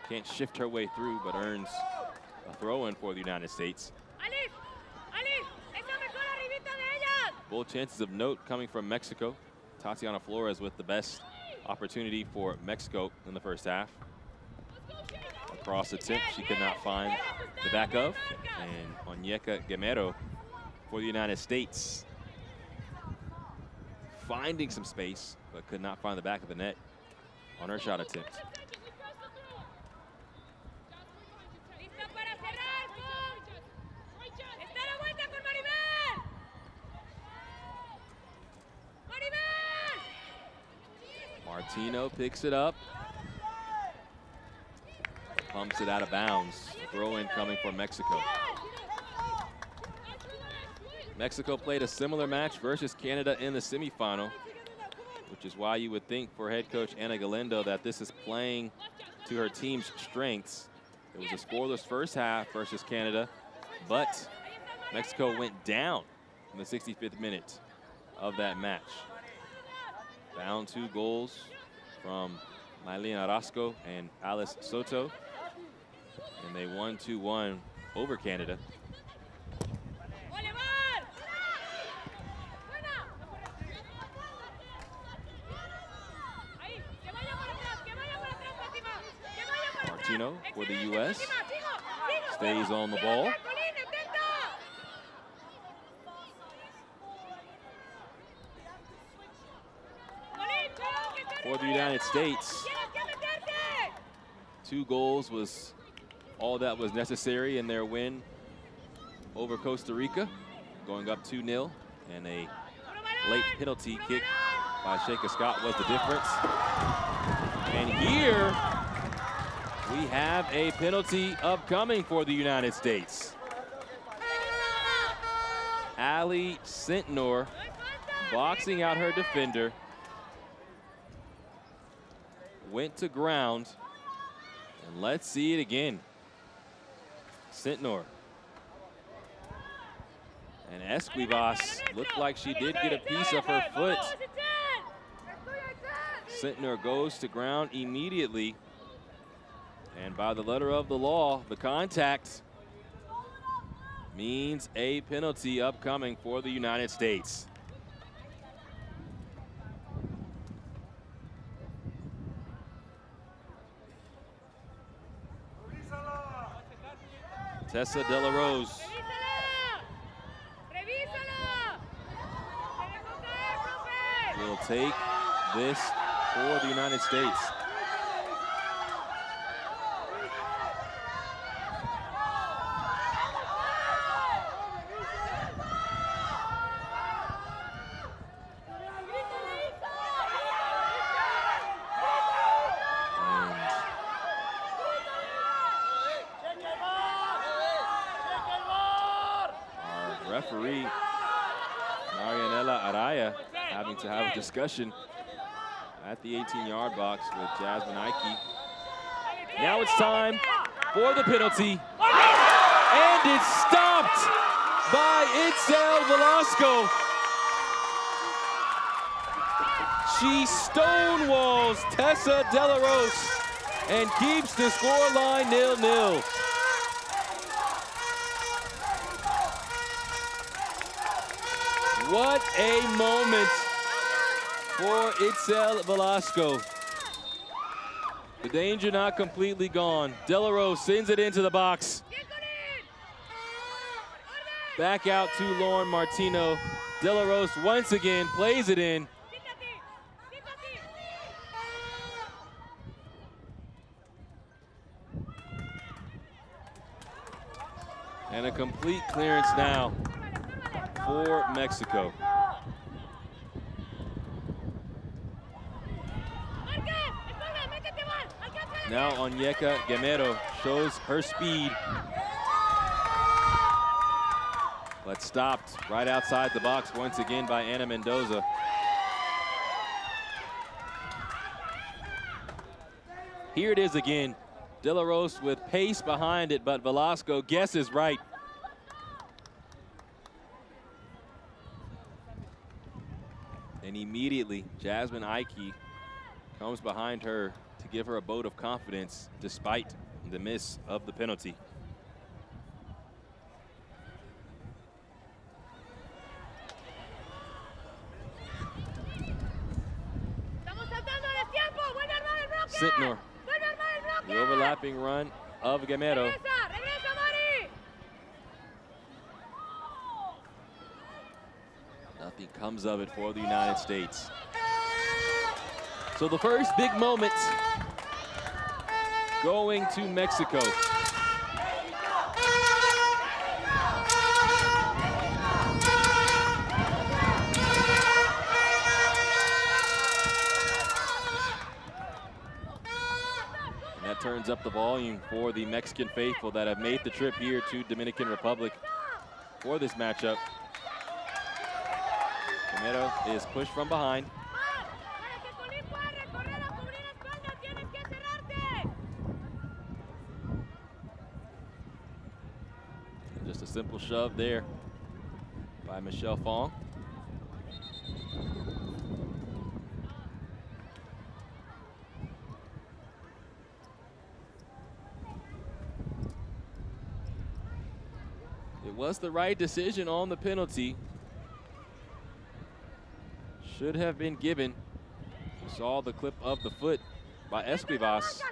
can't shift her way through, but earns a throw-in for the United States. Both chances of note coming from Mexico. Tatiana Flores with the best opportunity for Mexico in the first half. Across attempt, she could not find the back of. And Onyeka Gamero for the United States. Finding some space, but could not find the back of the net on her shot attempt. Martino picks it up. Pumps it out of bounds. Throw-in coming from Mexico. Mexico played a similar match versus Canada in the semifinal, which is why you would think for head coach Ana Galindo that this is playing to her team's strengths. It was a scoreless first half versus Canada, but Mexico went down in the 65th minute of that match. Down 2 goals from Maylene Orozco and Alice Soto. And they won 2-1 over Canada. Martino for the U.S. stays on the ball. For the United States, 2 goals was all that was necessary in their win over Costa Rica, going up 2-0, and a late penalty kick by Sheika Scott was the difference. And here we have a penalty upcoming for the United States. Ali Sentnor boxing out her defender, went to ground, and let's see it again. Sentnor. And Esquivas looked like she did get a piece of her foot. Sentnor goes to ground immediately. And by the letter of the law, the contact means a penalty upcoming for the United States. Tessa De La Rose. Will take this for the United States. Referee Marianela Araya having to have a discussion at the 18-yard box with Jasmine Ike. Now it's time for the penalty, and it's stopped by Itzel Velasco. She stonewalls Tessa De La Rose and keeps the scoreline 0-0. What a moment for Itzel Velasco. The danger not completely gone. De La Rose sends it into the box. Back out to Lauren Martino. De La Rose once again plays it in. And a complete clearance now for Mexico. Now Onyeka Gamero shows her speed. But stopped right outside the box once again by Ana Mendoza. Here it is again. De La Rose with pace behind it, but Velasco guesses right. And immediately, Jasmine Ike comes behind her to give her a vote of confidence despite the miss of the penalty. Sintner, the overlapping run of Gamero. Nothing comes of it for the United States. So the first big moment going to Mexico. And that turns up the volume for the Mexican faithful that have made the trip here to Dominican Republic for this matchup. Gamero is pushed from behind. Just a simple shove there by Michelle Fong. It was the right decision on the penalty. Should have been given. We saw the clip of the foot by Escrivas,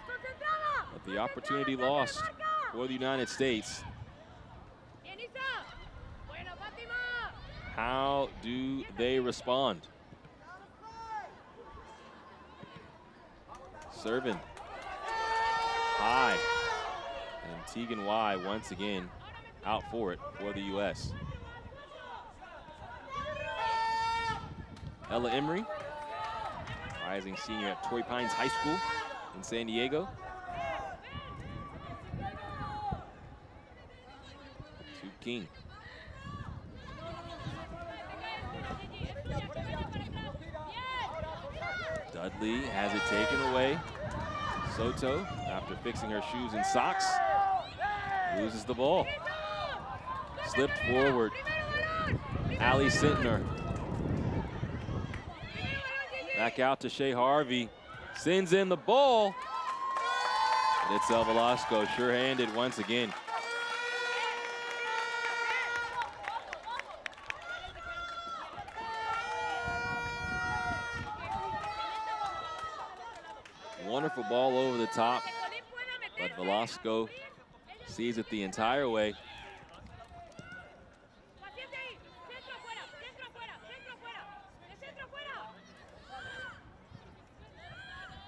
but the opportunity lost for the United States. How do they respond? Serving high, and Tegan Y once again out for it for the U.S. Ella Emery, rising senior at Torrey Pines High School in San Diego. To King. Dudley has it taken away. Soto, after fixing her shoes and socks, loses the ball. Slipped forward. Allie Sintner. Back out to Shea Harvey. Sends in the ball. But it's El Velasco, sure-handed once again. Wonderful ball over the top, but Velasco sees it the entire way.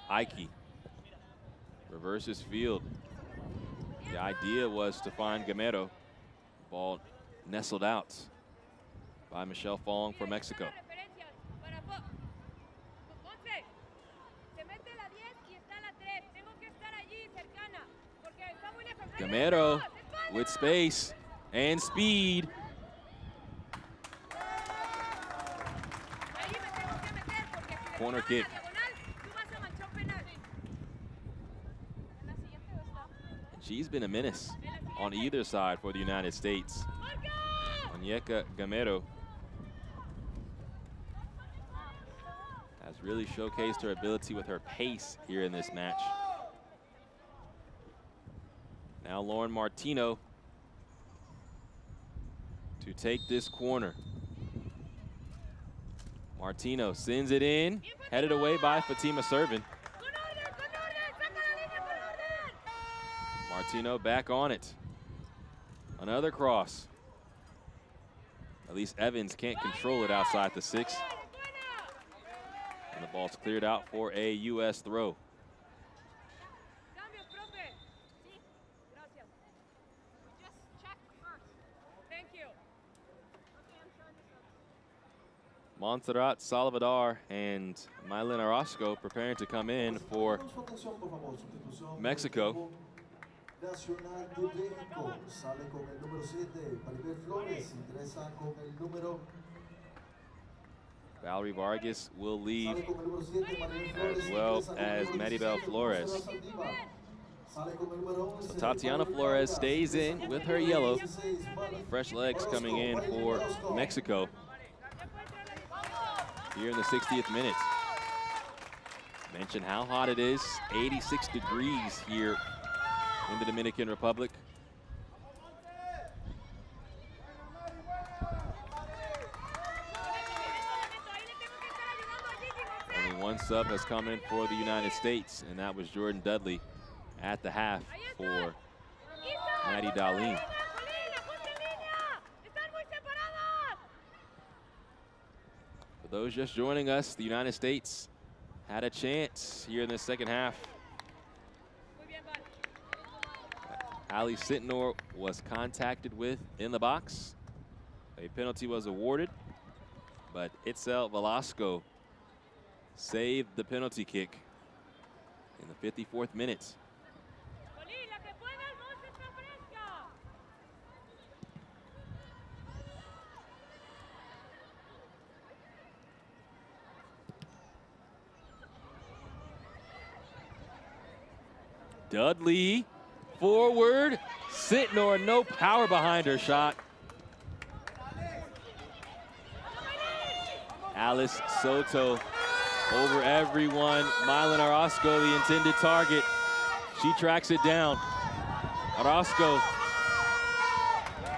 Ike reverses field. The idea was to find Gamero. Ball nestled out by Michelle Fong for Mexico. Gamero with space and speed. Corner kick. She's been a menace on either side for the United States. Onyeka Gamero has really showcased her ability with her pace here in this match. Now Lauren Martino to take this corner. Martino sends it in, headed away by Fatima Servin. Martino back on it. Another cross. At least Evans can't control it outside the 6. And the ball's cleared out for a U.S. throw. Montserrat Salvador and Mylin Orozco preparing to come in for Mexico. Nacional de México sale con el número 7, Maribel Flores ingresa con el número. Valerie Vargas will leave, Sale con el número 7, Maribel Flores, as well ingresa con as el número Maribel 17, Flores. Marcela Saldívar. Sale con el número 11, So Tatiana Maribel Flores Vargas, stays in ingresa with con her el número yellow. 16, Maribel Fresh legs coming in Orozco, for Maribel Orozco. Mexico here in the 60th minute. Mention how hot it is, 86 degrees here in the Dominican Republic. Only one sub has come in for the United States, and that was Jordan Dudley at the half for Maddie Darlene. For those just joining us, the United States had a chance here in the second half. Ali Sitnor was contacted with in the box. A penalty was awarded, but Itzel Velasco saved the penalty kick in the 54th minute. Dudley forward, Sitnor, no power behind her shot. Alice Soto over everyone. Mylin Orozco, the intended target. She tracks it down. Orozco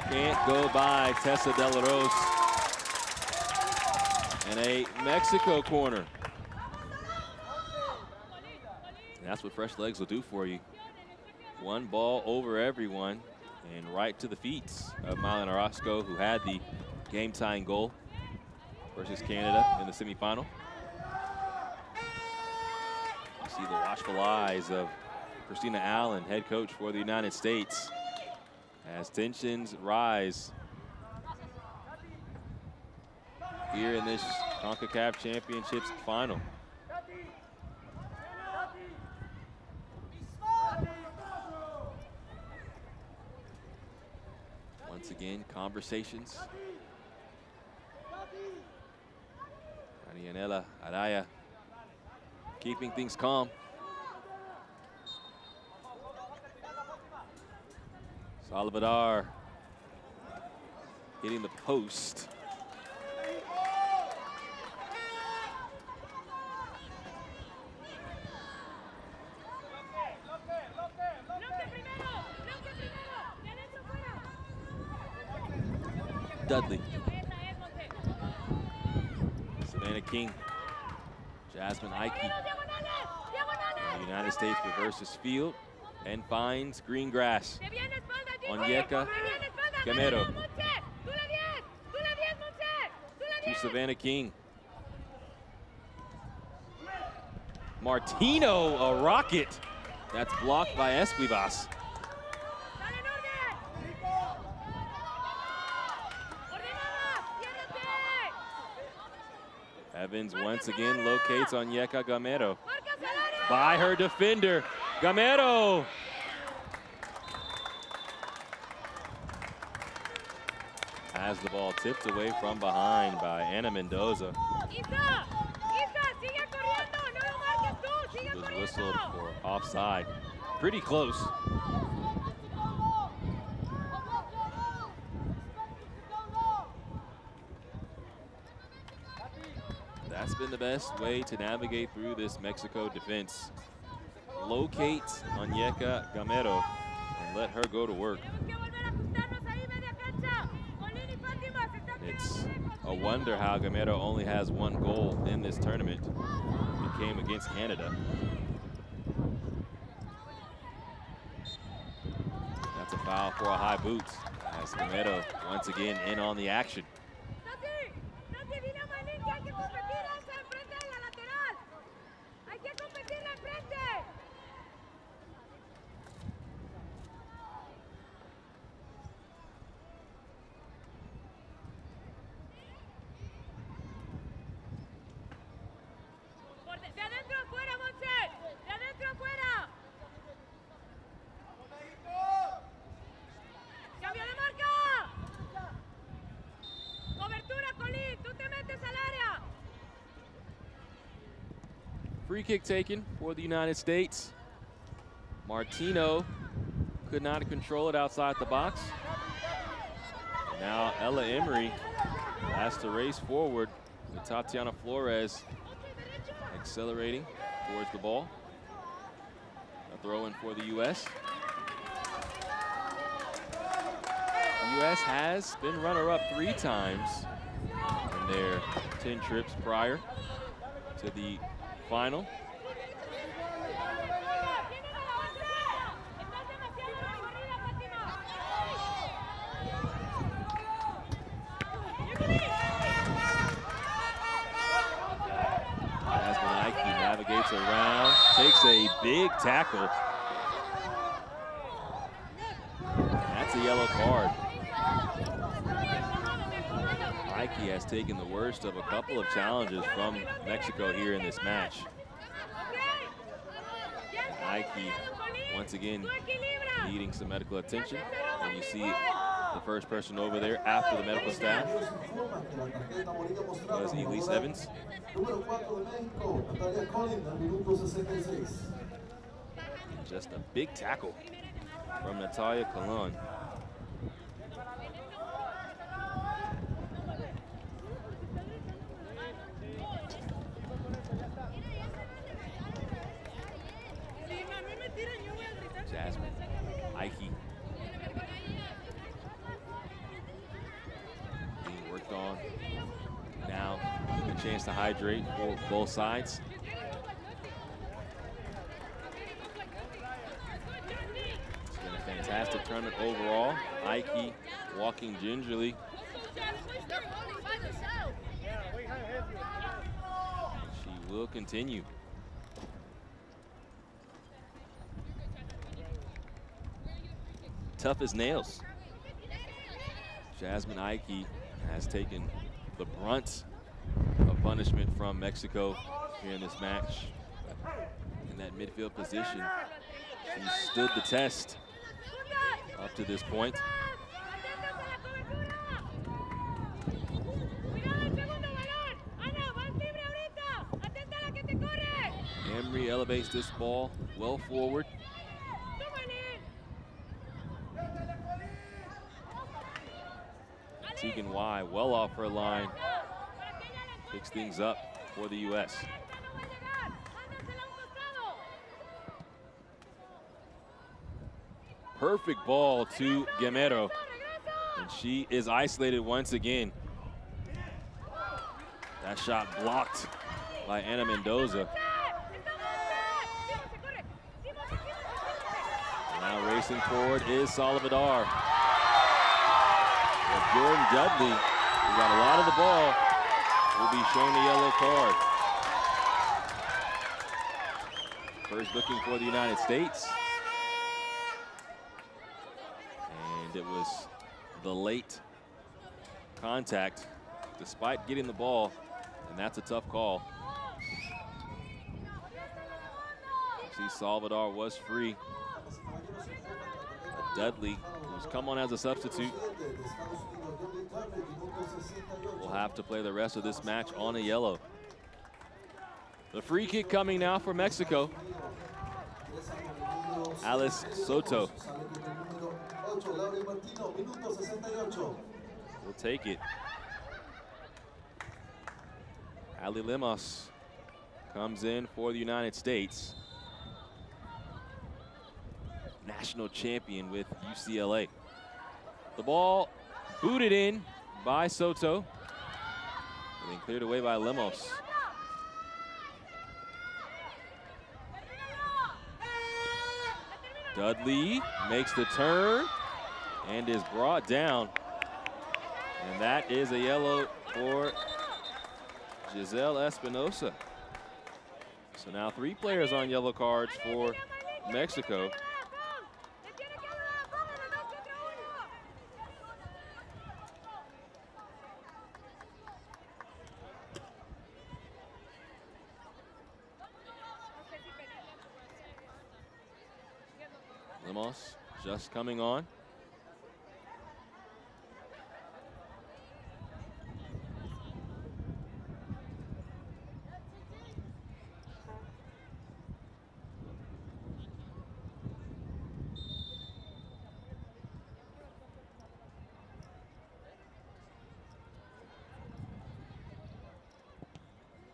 can't go by Tessa De La Rose. And a Mexico corner. And that's what fresh legs will do for you. One ball over everyone and right to the feet of Mylin Orozco, who had the game-tying goal versus Canada in the semifinal. You see the watchful eyes of Christina Allen, head coach for the United States, as tensions rise here in this Concacaf Championships final. Once again, conversations. Arianela Araya keeping things calm. Salvador hitting the post. Dudley. Savannah King. Jasmine Ike. The United States reverses field and finds green grass. Onyeka Gamero. To Savannah King. Martino, a rocket. That's blocked by Esquivas. Evans once again locates Onyeka Gamero. By her defender, Gamero. Has the ball tipped away from behind by Ana Mendoza. She was whistled for offside. Pretty close. That's been the best way to navigate through this Mexico defense. Locate Onyeka Gamero and let her go to work. It's a wonder how Gamero only has 1 goal in this tournament. It came against Canada. That's a foul for a high boot, as Gamero once again in on the action. Free kick taken for the United States. Martino could not control it outside the box. And now Ella Emery has to race forward with Tatiana Flores accelerating towards the ball. A throw in for the U.S. The U.S. has been runner-up 3 times in their 10 trips prior to the final. Navigates around, takes a big tackle. That's a yellow card. Ike has taken the worst of a couple of challenges from Mexico here in this match. Ike once again needing some medical attention. And you see the first person over there after the medical staff was Elise Evans. Just a big tackle from Natalia Colon. Jasmine Ike being worked on. Now a chance to hydrate for both sides. It's been a fantastic tournament overall. Ike walking gingerly. She will continue. Tough as nails. Jasmine Ike has taken the brunt of punishment from Mexico here in this match. In that midfield position, she stood the test up to this point. Emery elevates this ball well forward. Tegan Y well off her line. Picks things up for the U.S. Perfect ball to Gamero. And she is isolated once again. That shot blocked by Ana Mendoza. Now racing forward is Salvador. But Jordan Dudley, who got a lot of the ball, will be shown a yellow card. First looking for the United States. And it was the late contact despite getting the ball, and that's a tough call. See, Salvador was free. But Dudley, who's come on as a substitute, will have to play the rest of this match on a yellow. The free kick coming now for Mexico. Alice Soto will take it. Ali Lemos comes in for the United States. National champion with UCLA. The ball booted in by Soto. Being cleared away by Lemos. Dudley makes the turn and is brought down. And that is a yellow for Giselle Espinosa. So now 3 players on yellow cards for Mexico. Lemos just coming on.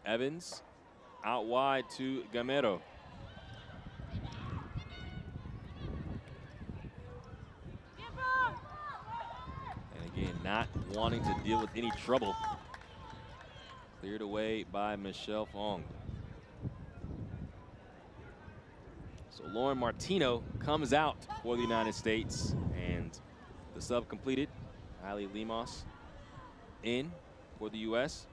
Evans out wide to Gamero. And again, not wanting to deal with any trouble. Cleared away by Michelle Fong. So Lauren Martino comes out for the United States, and the sub completed. Ali Lemos in for the U.S.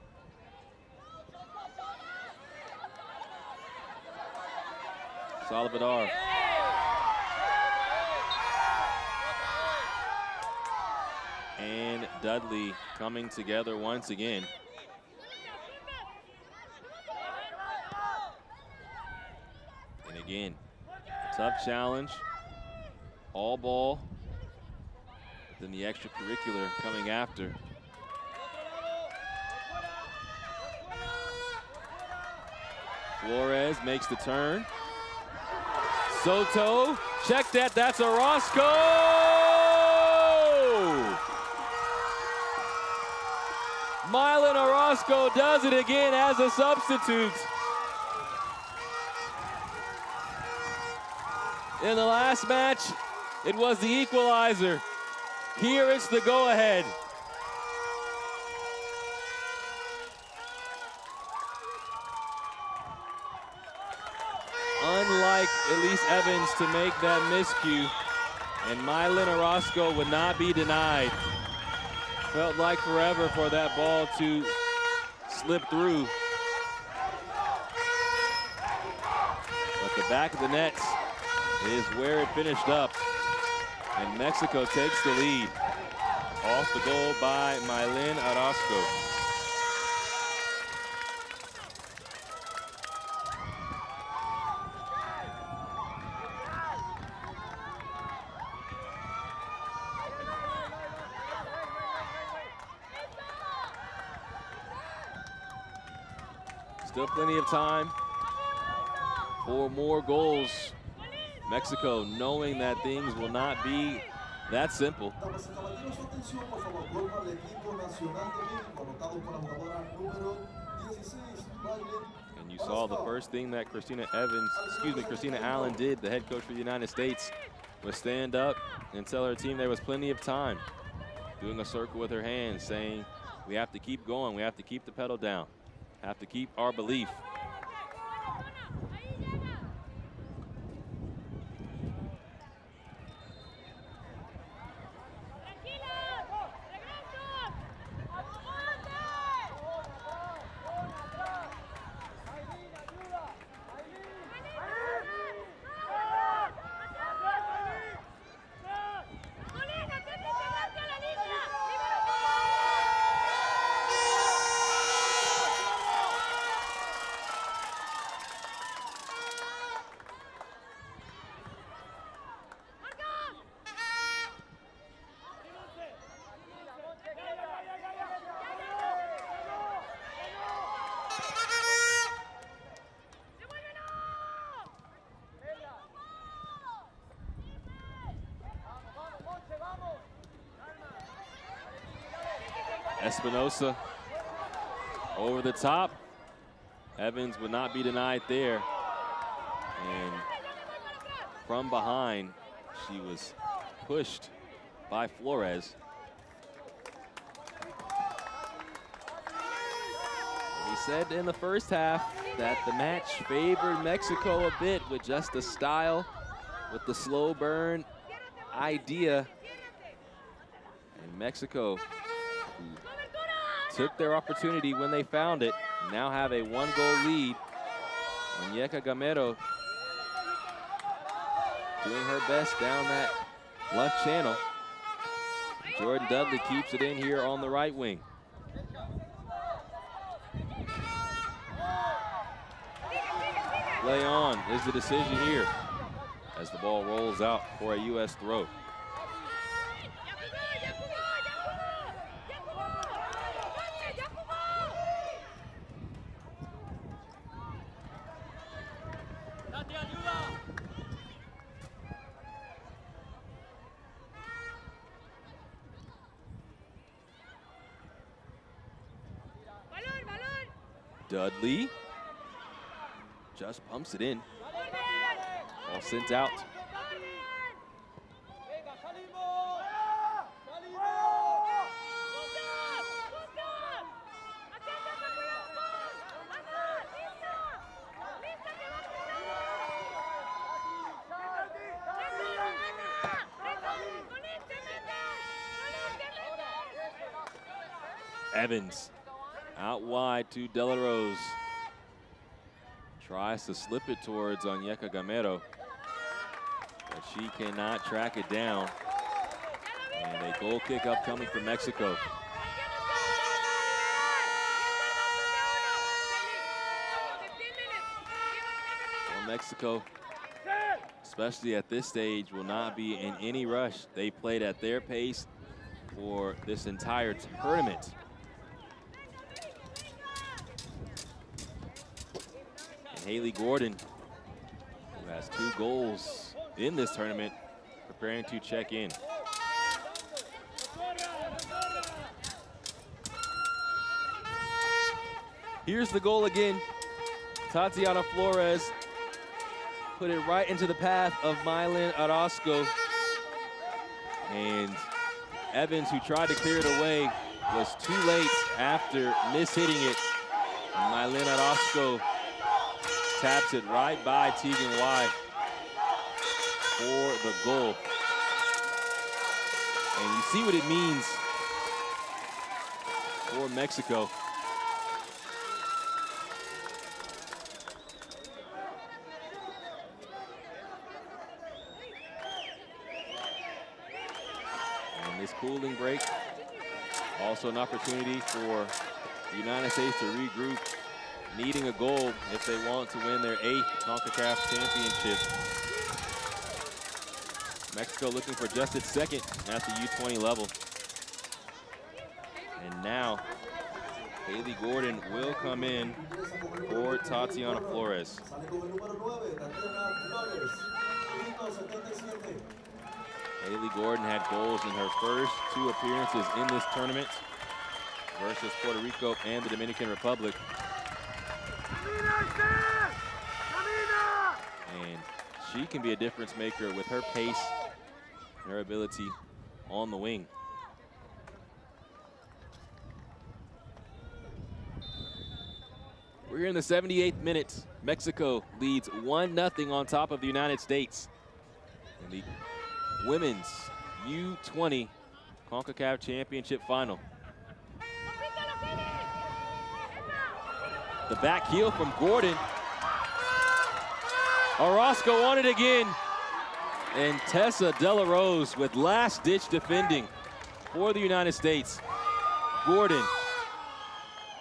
Salvador. And Dudley coming together once again. And again, a tough challenge. All ball. But then the extracurricular coming after. Flores makes the turn. Soto, check that, that's Orozco! Mylan Orozco does it again as a substitute. In the last match, it was the equalizer. Here it's the go-ahead. Unlike Elise Evans to make that miscue, and Mylan Orozco would not be denied. Felt like forever for that ball to slip through. But the back of the net is where it finished up, and Mexico takes the lead. Off the goal by Mylan Orozco. Still plenty of time for more goals. Mexico knowing that things will not be that simple. And you saw the first thing that Christina Allen did, the head coach for the United States, was stand up and tell her team there was plenty of time. Doing a circle with her hands saying, we have to keep going, we have to keep the pedal down. Have to keep our belief. Espinosa over the top. Evans would not be denied there. And from behind, she was pushed by We said in the first half that the match favored Mexico a bit with just the style, with the slow burn idea. And Mexico, who took their opportunity when they found it, now have a 1-goal lead. Muñeca Gamero doing her best down that left channel. Jordan Dudley keeps it in here on the right wing. Play on is the decision here as the ball rolls out for a U.S. throw. Dudley just pumps it in. Ball sent out. Evans out wide to De La Rose. Tries to slip it towards Muñeca Gamero, but she cannot track it down. And a goal kick upcoming from Mexico. Well, Mexico, especially at this stage, will not be in any rush. They played at their pace for this entire tournament. Haley Gordon, who has 2 goals in this tournament, preparing to check in. Here's the goal again. Tatiana Flores put it right into the path of Mylin Orozco. And Evans, who tried to clear it away, was too late after mishitting it. Mylin Orozco taps it right by Tegan Wye for the goal. And you see what it means for Mexico. And this cooling break, also an opportunity for the United States to regroup, needing a goal if they want to win their 8th Concacaf championship. Mexico looking for just its 2nd at the U20 level. And now, Haley Gordon will come in for Tatiana Flores. Haley Gordon had goals in her first 2 appearances in this tournament versus Puerto Rico and the Dominican Republic. And she can be a difference maker with her pace and her ability on the wing. We're here in the 78th minute. Mexico leads 1-0 on top of the United States in the women's U20 CONCACAF Championship Final. The back heel from Gordon. Orozco on it again. And Tessa De La Rose with last-ditch defending for the United States. Gordon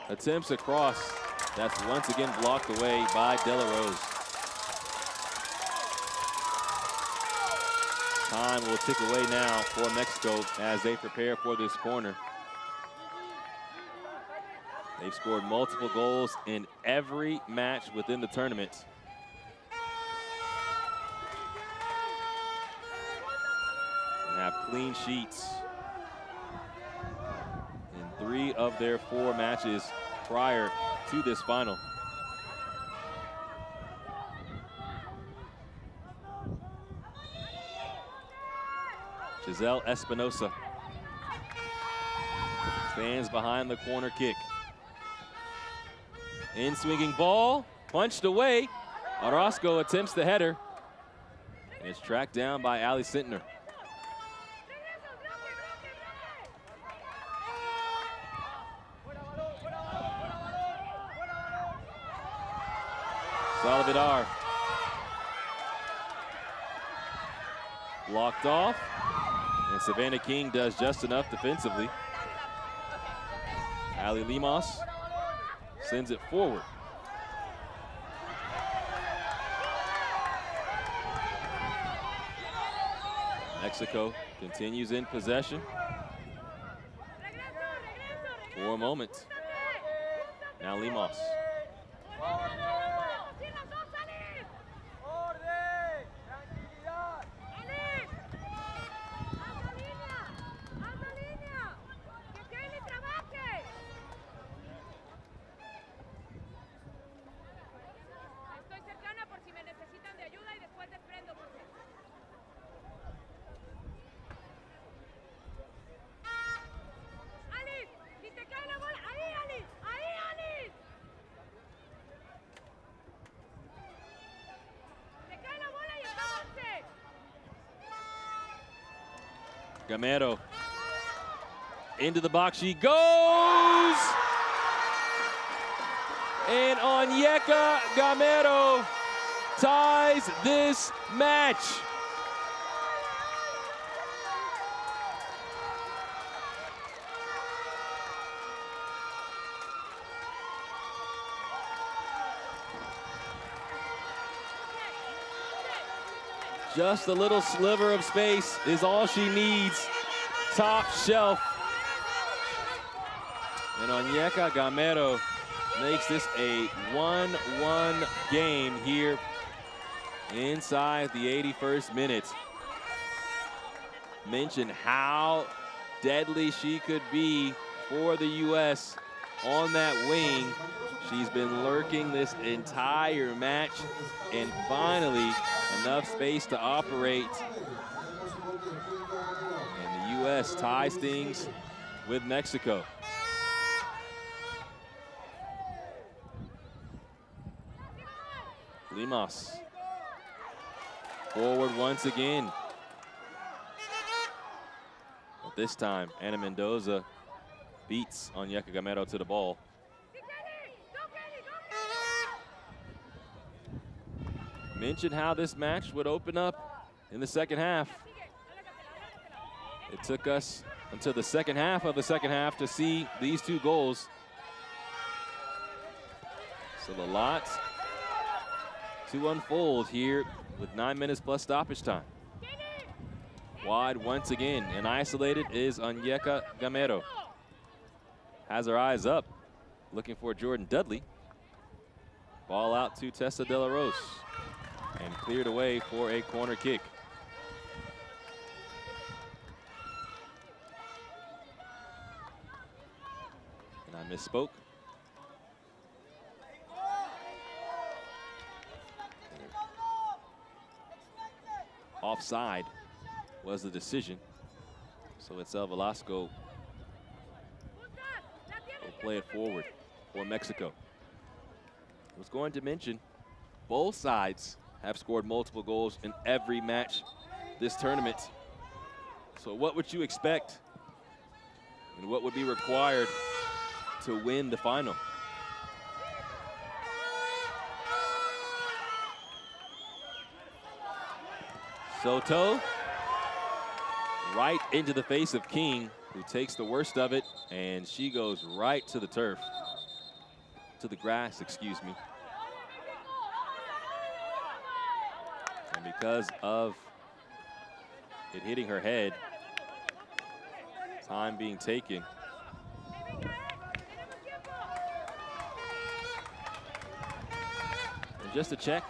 attempts a cross. That's once again blocked away by De La Rose. Time will tick away now for Mexico as they prepare for this corner. They've scored multiple goals in every match within the tournament. And have clean sheets in 3 of their 4 matches prior to this final. Giselle Espinosa stands behind the corner kick. In swinging ball, punched away. Orozco attempts the header. And it's tracked down by Ali Sintner. Salavidar. Blocked off. And Savannah King does just enough defensively. Ali Limas sends it forward. Mexico continues in possession for a moment. Now Limas. Gamero. Into the box she goes! And Onyeka Gamero ties this match. Just a little sliver of space is all she needs. Top shelf. And Onyeka Gamero makes this a 1-1 game here inside the 81st minute. Mentioned how deadly she could be for the U.S. on that wing. She's been lurking this entire match, and finally enough space to operate. And the U.S. ties things with Mexico. Limas forward once again. But this time, Ana Mendoza beats Onyeka Gamero to the ball. Mentioned how this match would open up in the second half. It took us until the second half of the second half to see these two goals. Still a lot to unfold here with 9 minutes plus stoppage time. Wide once again, and isolated is Onyeka Gamero. Has her eyes up, looking for Jordan Dudley. Ball out to Tessa De La Rose, and cleared away for a corner kick. And I misspoke. Offside was the decision. So it's El Velasco will play it forward for Mexico. I was going to mention both sides have scored multiple goals in every match this tournament. So what would you expect? And what would be required to win the final? Soto, right into the face of King, who takes the worst of it, and she goes right to the turf. To the grass, excuse me. And because of it hitting her head, time being taken. And just to check,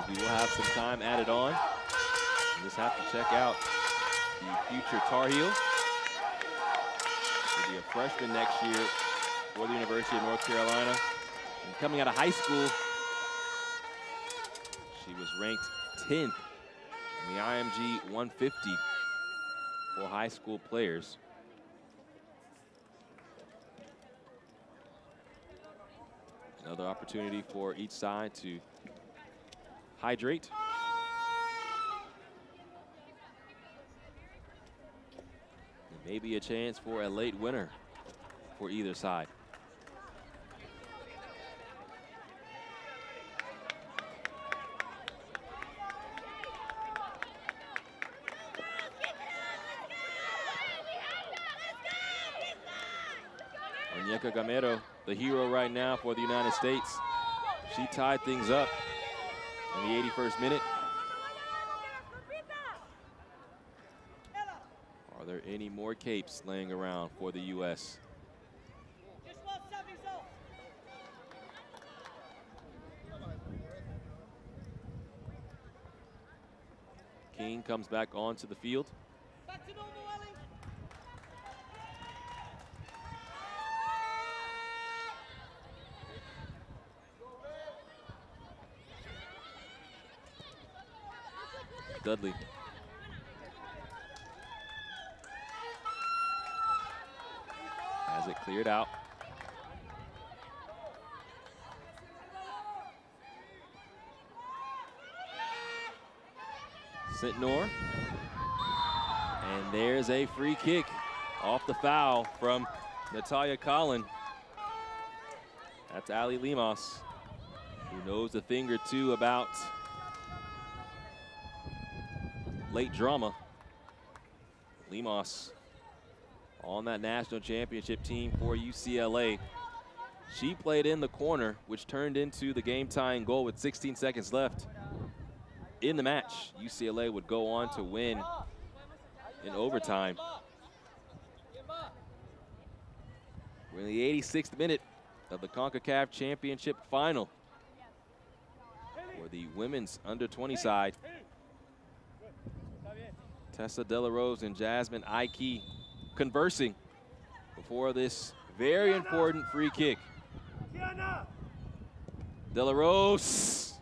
we will have some time added on. We just have to check out the future Tar Heel. She'll be a freshman next year for the University of North Carolina. And coming out of high school, she was ranked 10th in the IMG 150 for high school players. Another opportunity for each side to hydrate. And maybe a chance for a late winner for either side. Onyeka Gamero, the hero right now for the United States. She tied things up in the 81st minute. Are there any more capes laying around for the U.S.? King comes back onto the field. Back to normal, Ellie. Dudley. Has it cleared out. Sentnor. And there's a free kick off the foul from Natalia Collin. That's Ali Limas, who knows a thing or two about late drama. Limas on that national championship team for UCLA. She played in the corner, which turned into the game-tying goal with 16 seconds left in the match. UCLA would go on to win in overtime. We're in the 86th minute of the Concacaf Championship final for the women's under-20 side. Tessa De La Rose and Jasmine Ike conversing before this very important free kick. De La Rose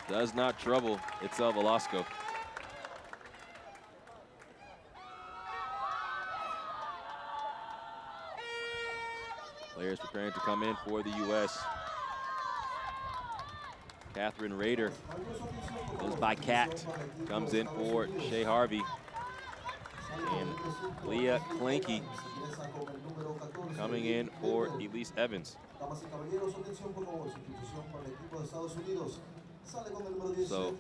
does not trouble Itzel Velasco. Players preparing to come in for the U.S. Catherine Rader goes by Cat, comes in for Shea Harvey. And Leah Clanky coming in for Elise Evans. So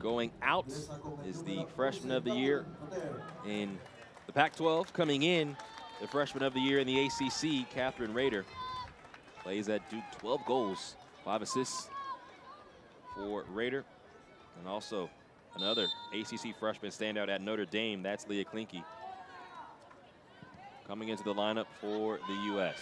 going out is the freshman of the year in the Pac-12. Coming in, the freshman of the year in the ACC, Catherine Rader. Plays at Duke, 12 goals, 5 assists for Rader. And also another ACC freshman standout at Notre Dame, that's Leah Clinky. Coming into the lineup for the U.S.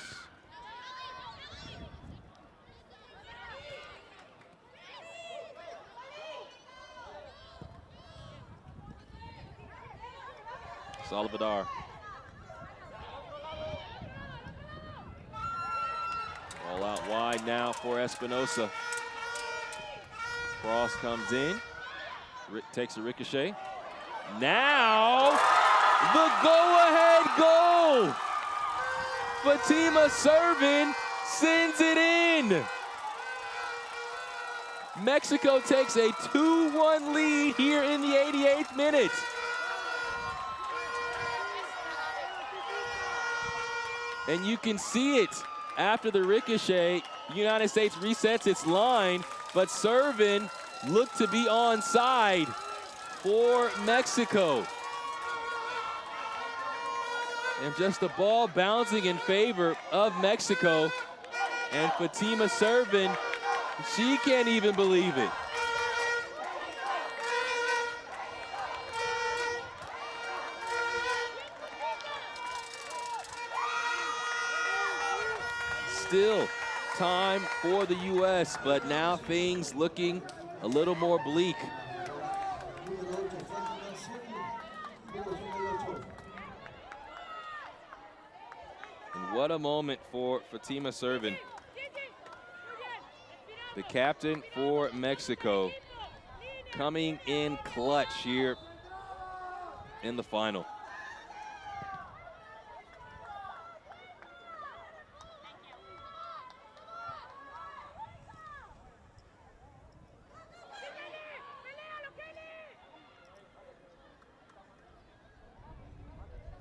Salvador. All out wide now for Espinosa. Cross comes in. Takes a ricochet. Now, the go-ahead goal. Fatima Servin sends it in. Mexico takes a 2-1 lead here in the 88th minute. And you can see it after the ricochet. United States resets its line, but Servin looked to be onside for Mexico. And just the ball bouncing in favor of Mexico. And Fatima Servin, she can't even believe it. Still time for the U.S., but now things looking a little more bleak. And what a moment for Fatima Servin, the captain for Mexico, coming in clutch here in the final.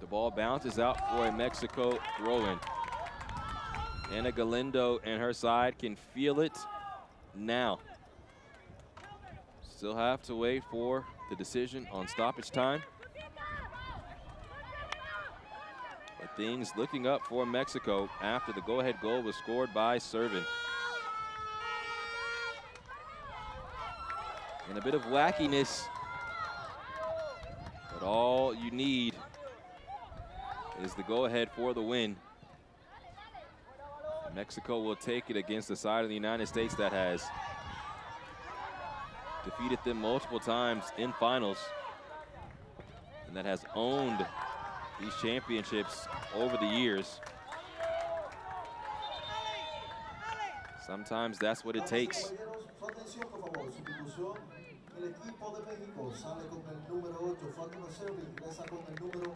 The ball bounces out for a Mexico throw-in. Ana Galindo and her side can feel it now. Still have to wait for the decision on stoppage time. But things looking up for Mexico after the go-ahead goal was scored by Servin. And a bit of wackiness, but all you need is the go-ahead for the win. Mexico will take it against the side of the United States that has defeated them multiple times in finals and that has owned these championships over the years. Sometimes that's what it takes. El equipo de México sale con el número 8, Fátima Servi, ingresa con el número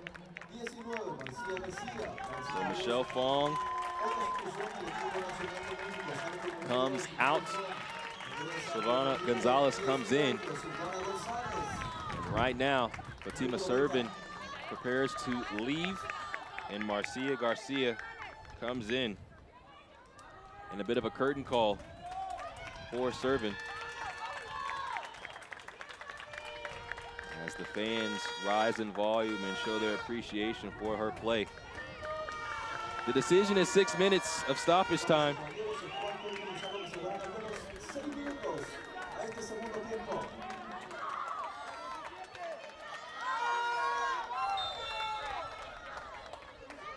19, Marcia Garcia. So Michelle Fong comes out. Silvana Gonzalez comes in. And right now, Fatima Servin prepares to leave, and Marcia Garcia comes in. And a bit of a curtain call for Servin, as the fans rise in volume and show their appreciation for her play. The decision is 6 minutes of stoppage time.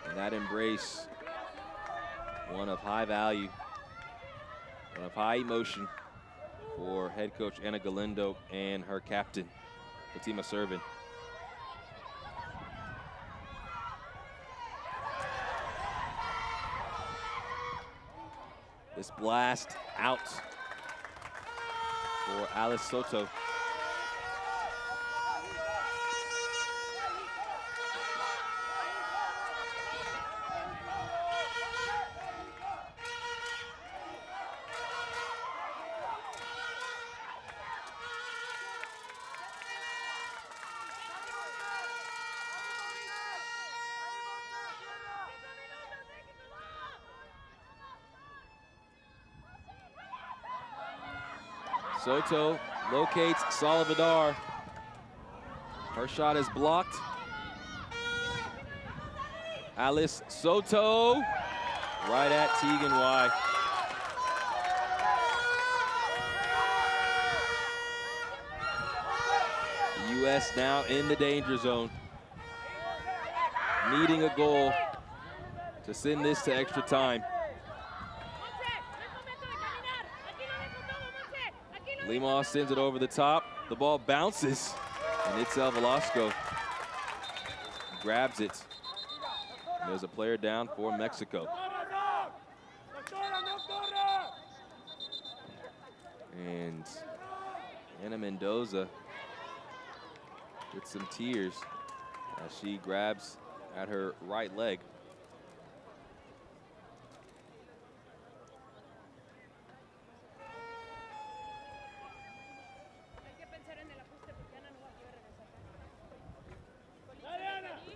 And that embrace, one of high value, one of high emotion for head coach Ana Galindo and her captain, Fatima Servin. This blast out for Alice Soto. Soto locates Salvador. Her shot is blocked. Alice Soto right at Tegan Y. The U.S. now in the danger zone, needing a goal to send this to extra time. Lima sends it over the top. The ball bounces, and Itzel Velasco grabs it. And there's a player down for Mexico. And Ana Mendoza with some tears as she grabs at her right leg.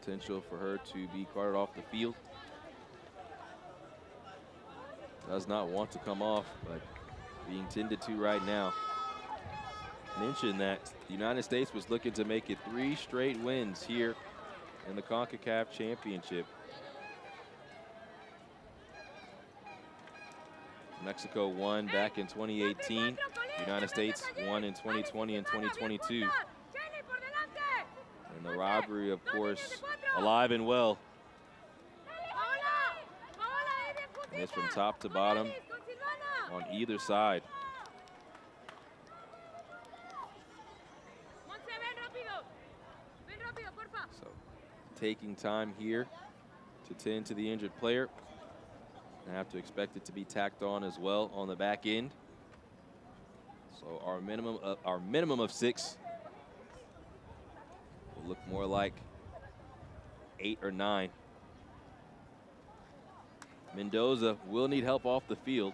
Potential for her to be carted off the field. Does not want to come off, but being tended to right now. Mentioned that the United States was looking to make it 3 straight wins here in the Concacaf Championship. Mexico won back in 2018. The United States won in 2020 and 2022. And the rivalry, of course, alive and well. And it's from top to bottom on either side. So taking time here to tend to the injured player. I have to expect it to be tacked on as well on the back end. So our minimum of 6 will look more like 8 or 9. Mendoza will need help off the field.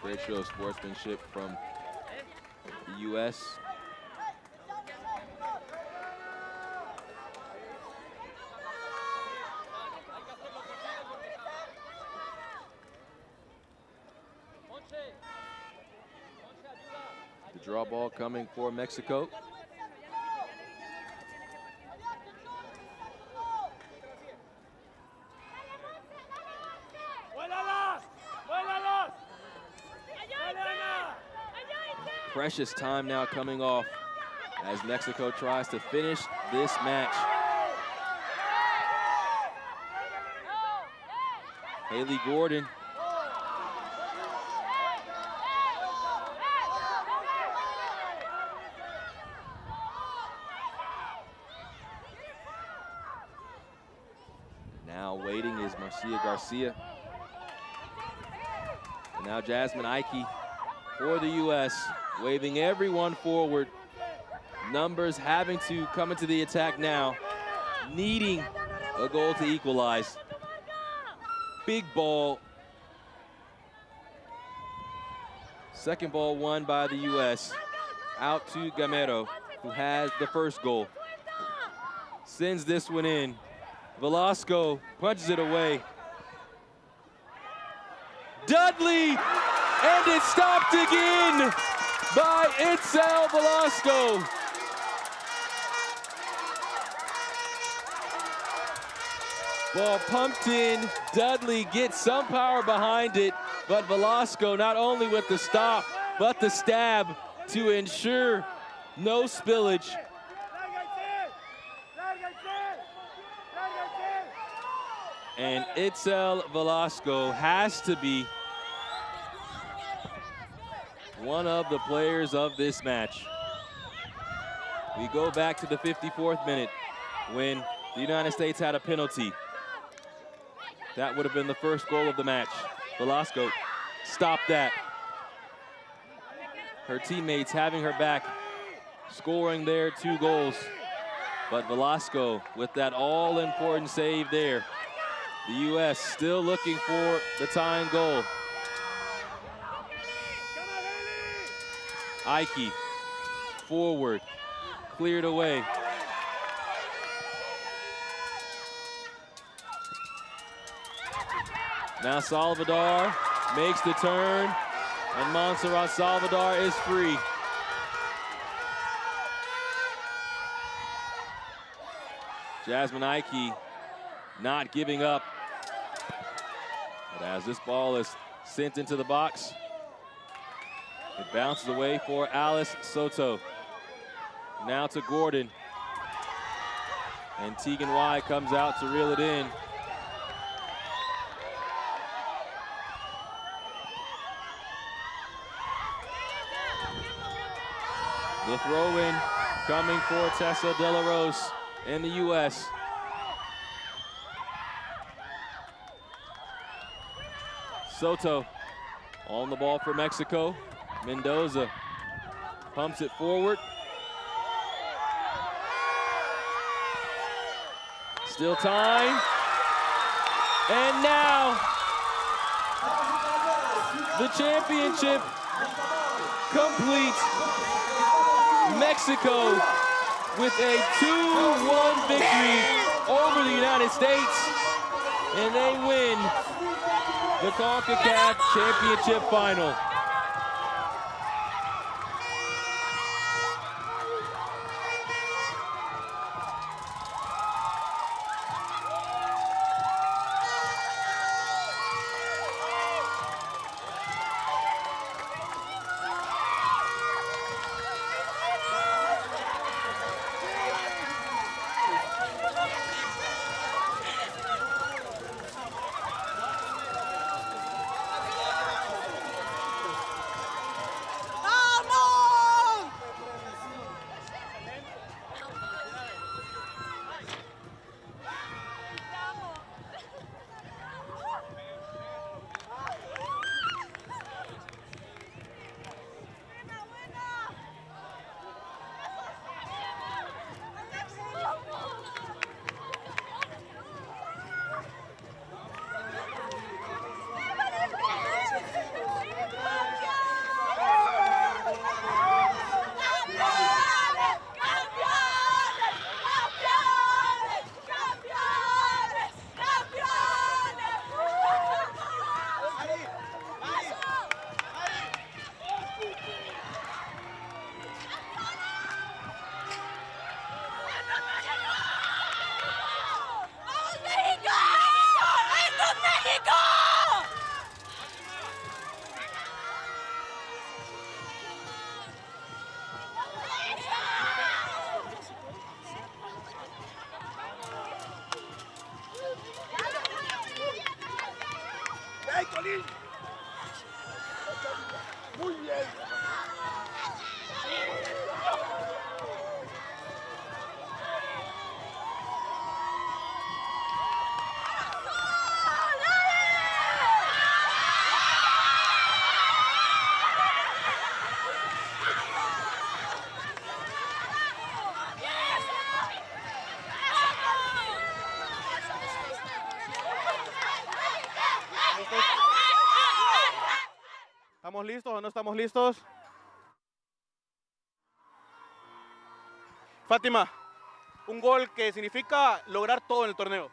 Great show of sportsmanship from the U.S. The draw ball coming for Mexico. Precious time now coming off as Mexico tries to finish this match. Haley Gordon. Now waiting is Marcia Garcia. And now Jasmine Ike for the U.S. waving everyone forward. Numbers having to come into the attack now, needing a goal to equalize. Big ball. Second ball won by the U.S. Out to Gamero, who has the first goal. Sends this one in. Velasco punches it away. Dudley, and it's stopped again by Itzel Velasco. Ball pumped in. Dudley gets some power behind it, but Velasco not only with the stop, but the stab to ensure no spillage. And Itzel Velasco has to be one of the players of this match. We go back to the 54th minute when the United States had a penalty. That would have been the first goal of the match. Velasco stopped that. Her teammates having her back, scoring their 2 goals. But Velasco with that all-important save there. The U.S. still looking for the tying goal. Ike forward, cleared away. Now Salvador makes the turn, and Montserrat Salvador is free. Jasmine Ike not giving up. But as this ball is sent into the box, it bounces away for Alice Soto. Now to Gordon. And Tegan Y comes out to reel it in. The throw-in coming for Tessa De La Rose in the U.S. Soto on the ball for Mexico. Mendoza pumps it forward. Still time. And now the championship complete. Mexico with a 2-1 victory over the United States, and they win the Concacaf Championship Final. ¿Estamos listos o no estamos listos? Fátima, un gol que significa lograr todo en el torneo.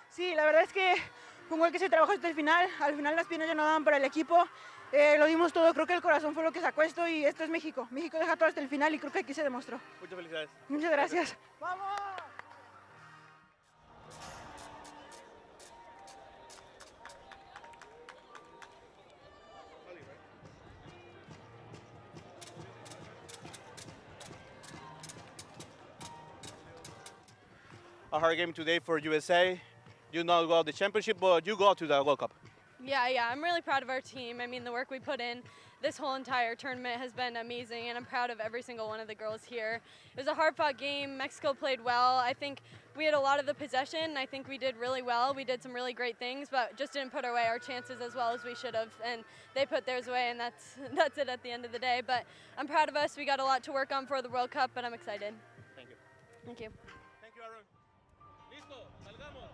Sí, la verdad es que fue un gol que se trabajó hasta el final. Al final las piernas ya no daban para el equipo. Lo dimos todo, creo que el corazón fue lo que sacó esto y esto es México. México deja todo hasta el final y creo que aquí se demostró. Muchas felicidades. Muchas gracias. ¡Vamos! A hard game today for USA. You not go out the championship, but you go out to the World Cup. Yeah, I'm really proud of our team. I mean, the work we put in this whole entire tournament has been amazing, and I'm proud of every single one of the girls here. It was a hard-fought game. Mexico played well. I think we had a lot of the possession, and I think we did really well. We did some really great things, but just didn't put away our chances as well as we should have, and they put theirs away, and that's it at the end of the day. But I'm proud of us. We got a lot to work on for the World Cup, but I'm excited. Thank you. Thank you. Thank you, Aaron. Listo, salgamos.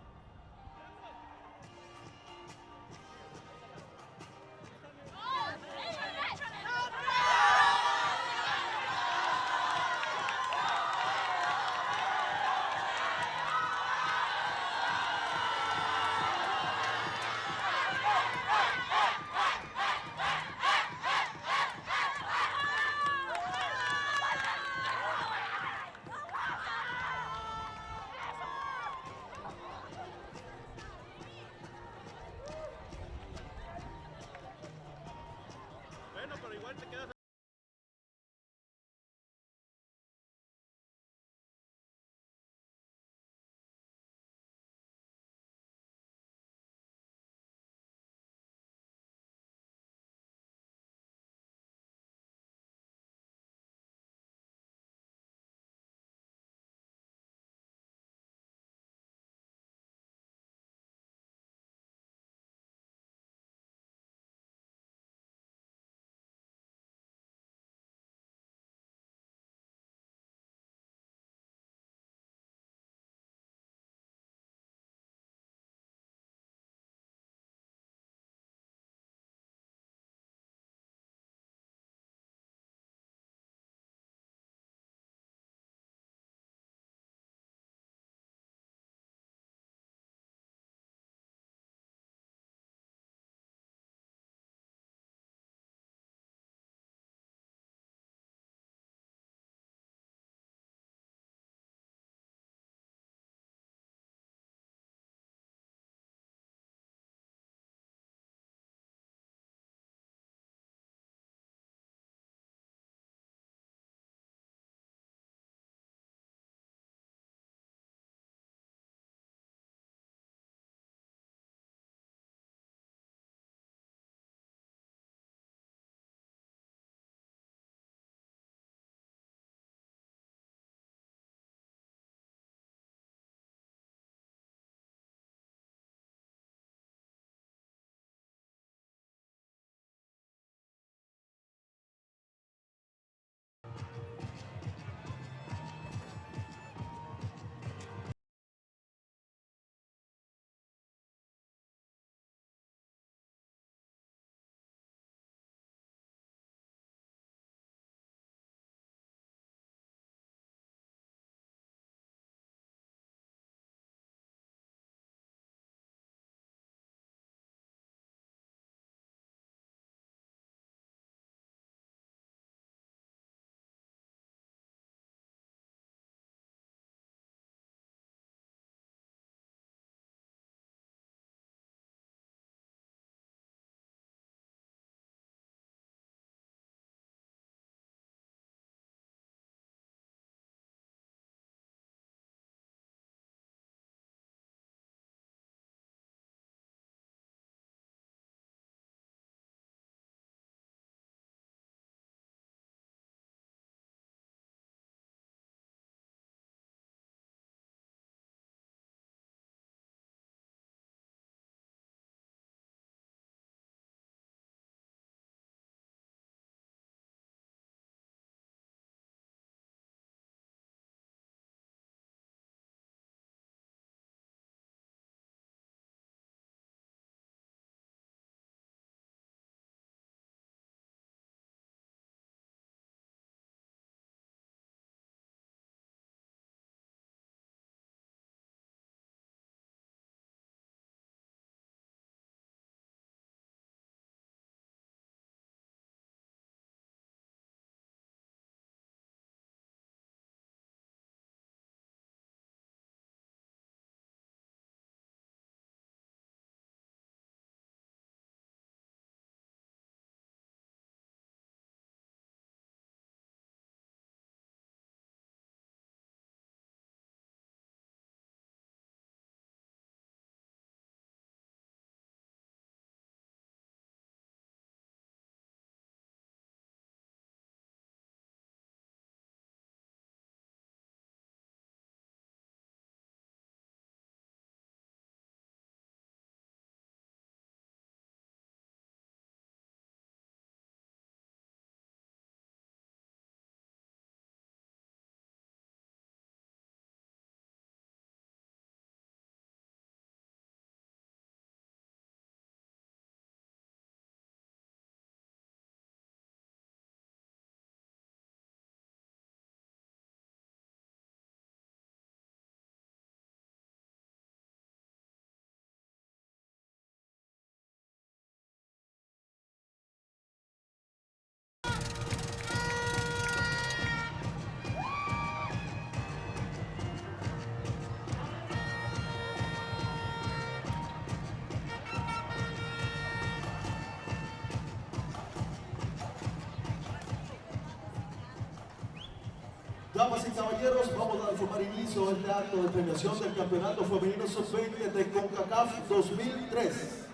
Damas y caballeros, vamos a formar inicio a este acto de premiación del Campeonato Femenino Sub-20 de Concacaf 2003.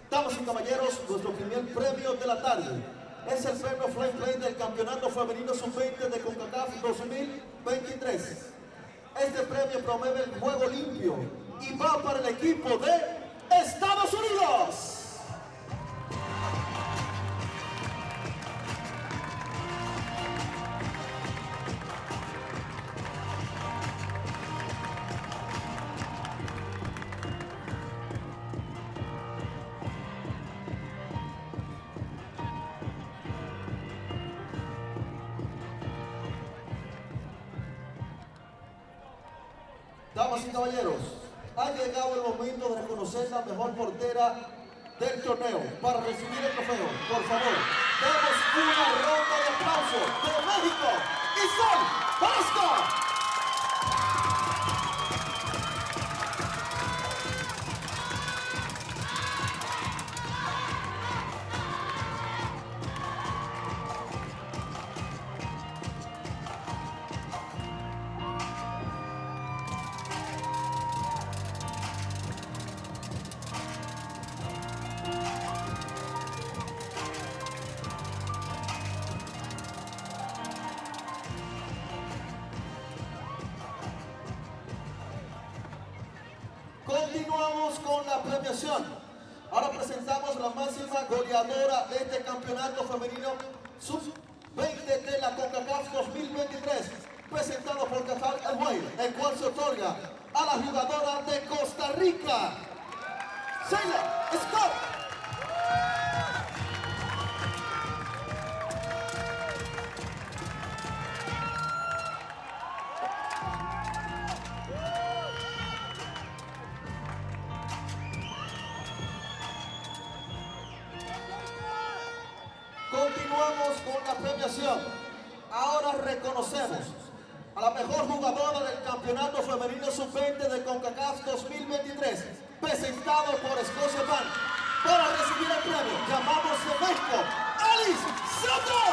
Damas y caballeros, nuestro primer premio de la tarde es el premio Fly Play del Campeonato Femenino Sub-20 de Concacaf 2023. Este premio promueve el juego limpio y va para el equipo de Estados Unidos. Damas y caballeros, ha llegado el momento de reconocer la mejor portera del torneo. Para recibir el trofeo, por favor, demos una ronda de aplauso de México, Isol Vasco. Continuamos con la premiación. Ahora presentamos la máxima goleadora de este campeonato femenino sub-20 de la Concacaf 2023, presentado por Qatar Airways, el cual se otorga a la jugadora de Costa Rica, Sheila Scott. Continuamos con la premiación. Ahora reconocemos a la mejor jugadora del Campeonato Femenino Sub-20 de Concacaf 2023, presentado por Scotia Bank. Para recibir el premio, llamamos de México, Alice Soto.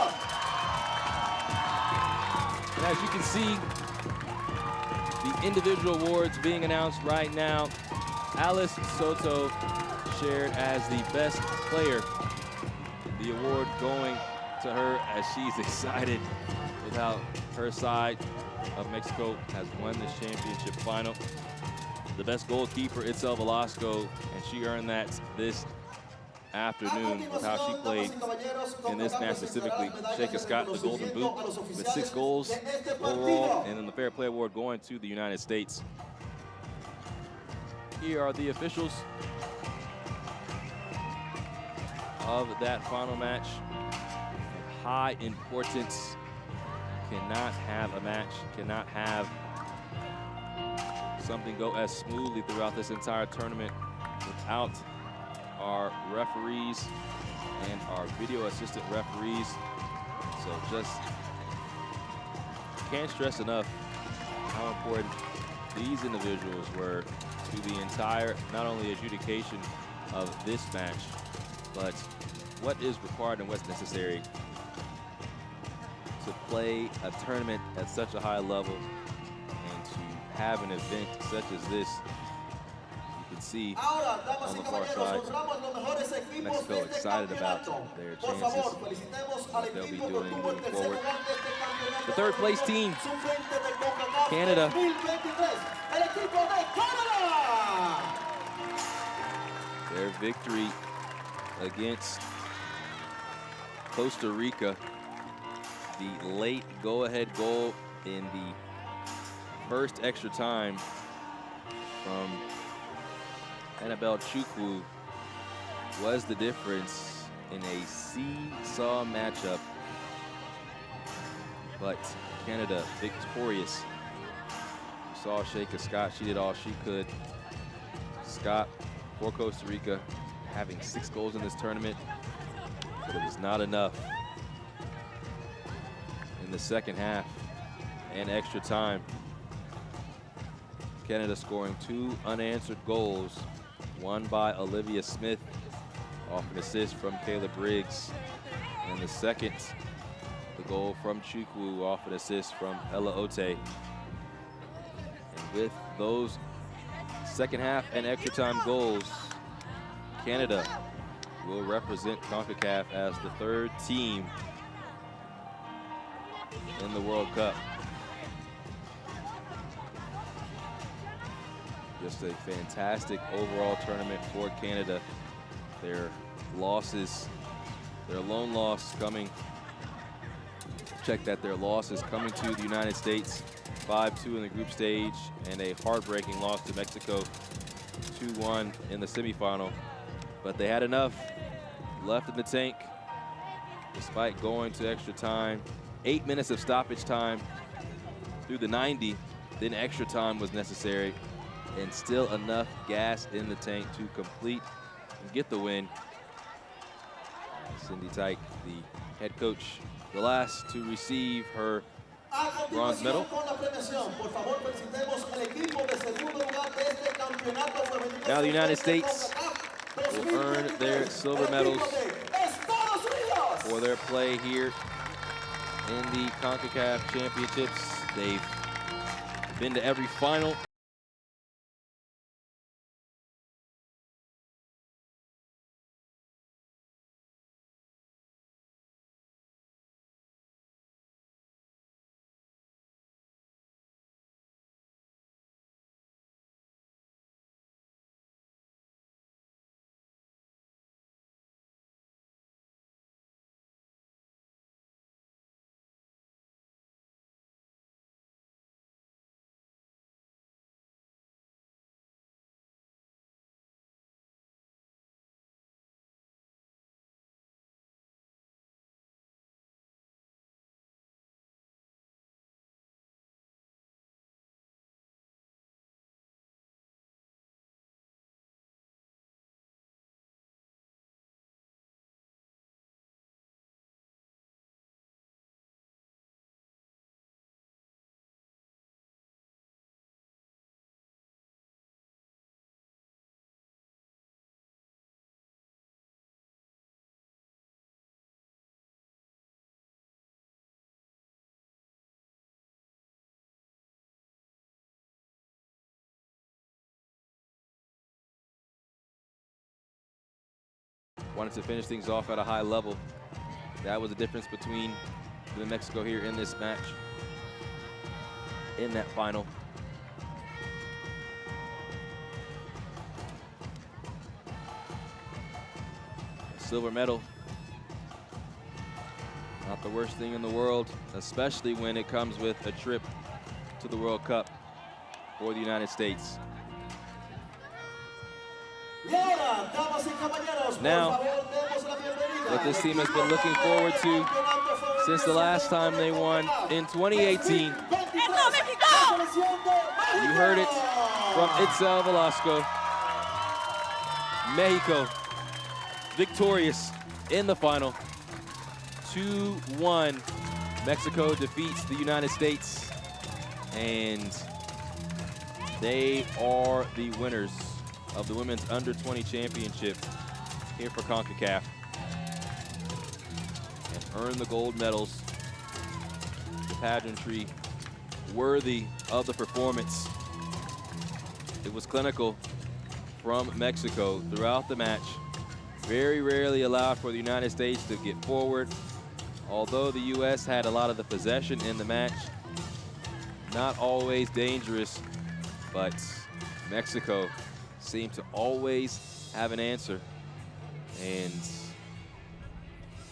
And as you can see, the individual awards being announced right now. Alice Soto shared as the best player. The award going to her as she's excited with how her side of Mexico has won this championship final. The best goalkeeper, Itzel Velasco, and she earned that this afternoon with how she played in this match specifically. Sheikha Scott, the Golden Boot, with 6 goals overall, and then the Fair Play Award going to the United States. Here are the officials of that final match. High importance. Cannot have a match, cannot have something go as smoothly throughout this entire tournament without our referees and our video assistant referees. So just can't stress enough how important these individuals were to the entire, not only adjudication of this match, but what is required and what's necessary to play a tournament at such a high level and to have an event such as this. You can see on the far side, Mexico excited about their chances, what they'll be doing moving forward. The third place team, Canada. Their victory against Costa Rica, the late go-ahead goal in the first extra time from Annabelle Chukwu was the difference in a seesaw matchup, but Canada victorious. You saw Sheikha Scott, she did all she could. Scott for Costa Rica, having 6 goals in this tournament, but it was not enough in the second half and extra time. Canada scoring 2 unanswered goals, one by Olivia Smith off an assist from Kayla Briggs, and the second, the goal from Chukwu off an assist from Ella Ote. And with those second half and extra time goals, Canada will represent Concacaf as the third team in the World Cup. Just a fantastic overall tournament for Canada. Their losses, their lone loss coming, check that, their loss is coming to the United States, 5-2 in the group stage, and a heartbreaking loss to Mexico, 2-1 in the semifinal. But they had enough left in the tank, despite going to extra time. 8 minutes of stoppage time through the 90, then extra time was necessary, and still enough gas in the tank to complete and get the win. Cindy Tyke, the head coach, the last to receive her bronze medal. Now the United States will earn their silver medals for their play here in the CONCACAF Championships. They've been to every final. Wanted to finish things off at a high level. That was the difference between Mexico here in this match, in that final. A silver medal, not the worst thing in the world, especially when it comes with a trip to the World Cup for the United States. Now, what this team has been looking forward to since the last time they won in 2018. You heard it from Itzel Velasco. Mexico victorious in the final. 2-1. Mexico defeats the United States, and they are the winners of the Women's Under-20 Championship here for CONCACAF, and earn the gold medals. The pageantry worthy of the performance. It was clinical from Mexico throughout the match. Very rarely allowed for the United States to get forward. Although the U.S. had a lot of the possession in the match, not always dangerous, but Mexico seemed to always have an answer. And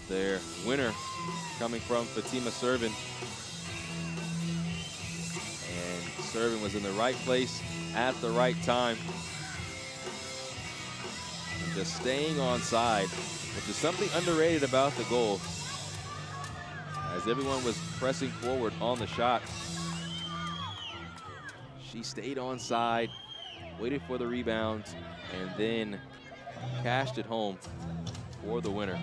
their winner coming from Fatima Servin. And Servin was in the right place at the right time. And just staying on side, which is something underrated about the goal, as everyone was pressing forward on the shot. She stayed on side, waited for the rebound, and then cashed it home for the winner.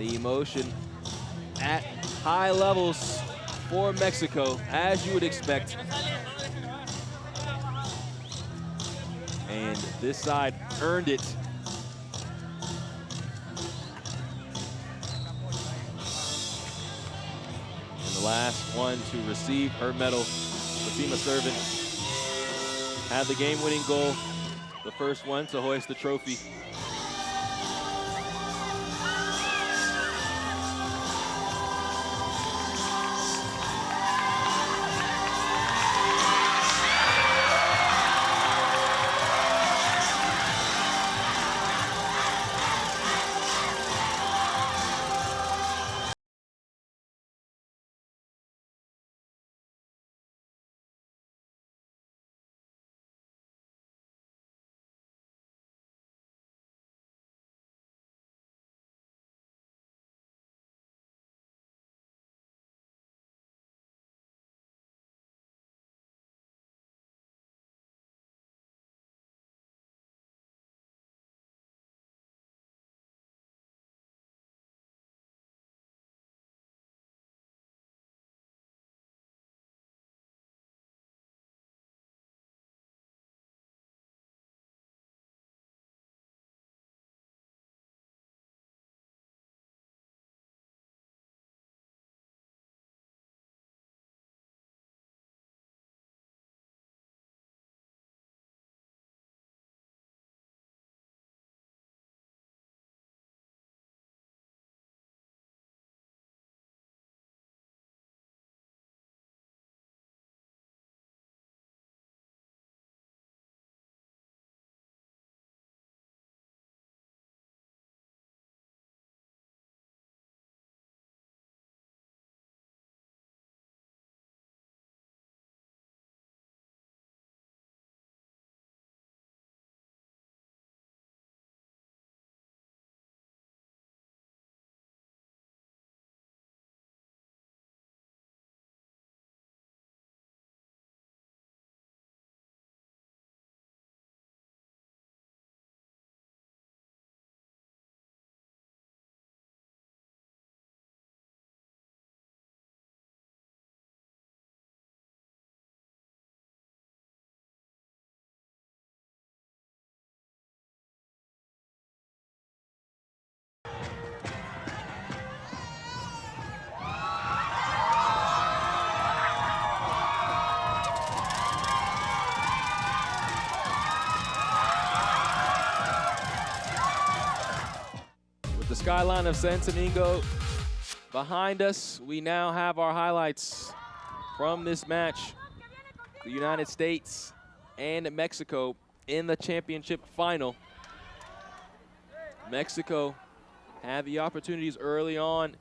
the emotion at high levels for Mexico, as you would expect. And this side earned it. And the last one to receive her medal, Fatima Servin, had the game-winning goal, the first one to hoist the trophy. The skyline of Santo Domingo behind us, we now have our highlights from this match. The United States and Mexico in the championship final. Mexico had the opportunities early on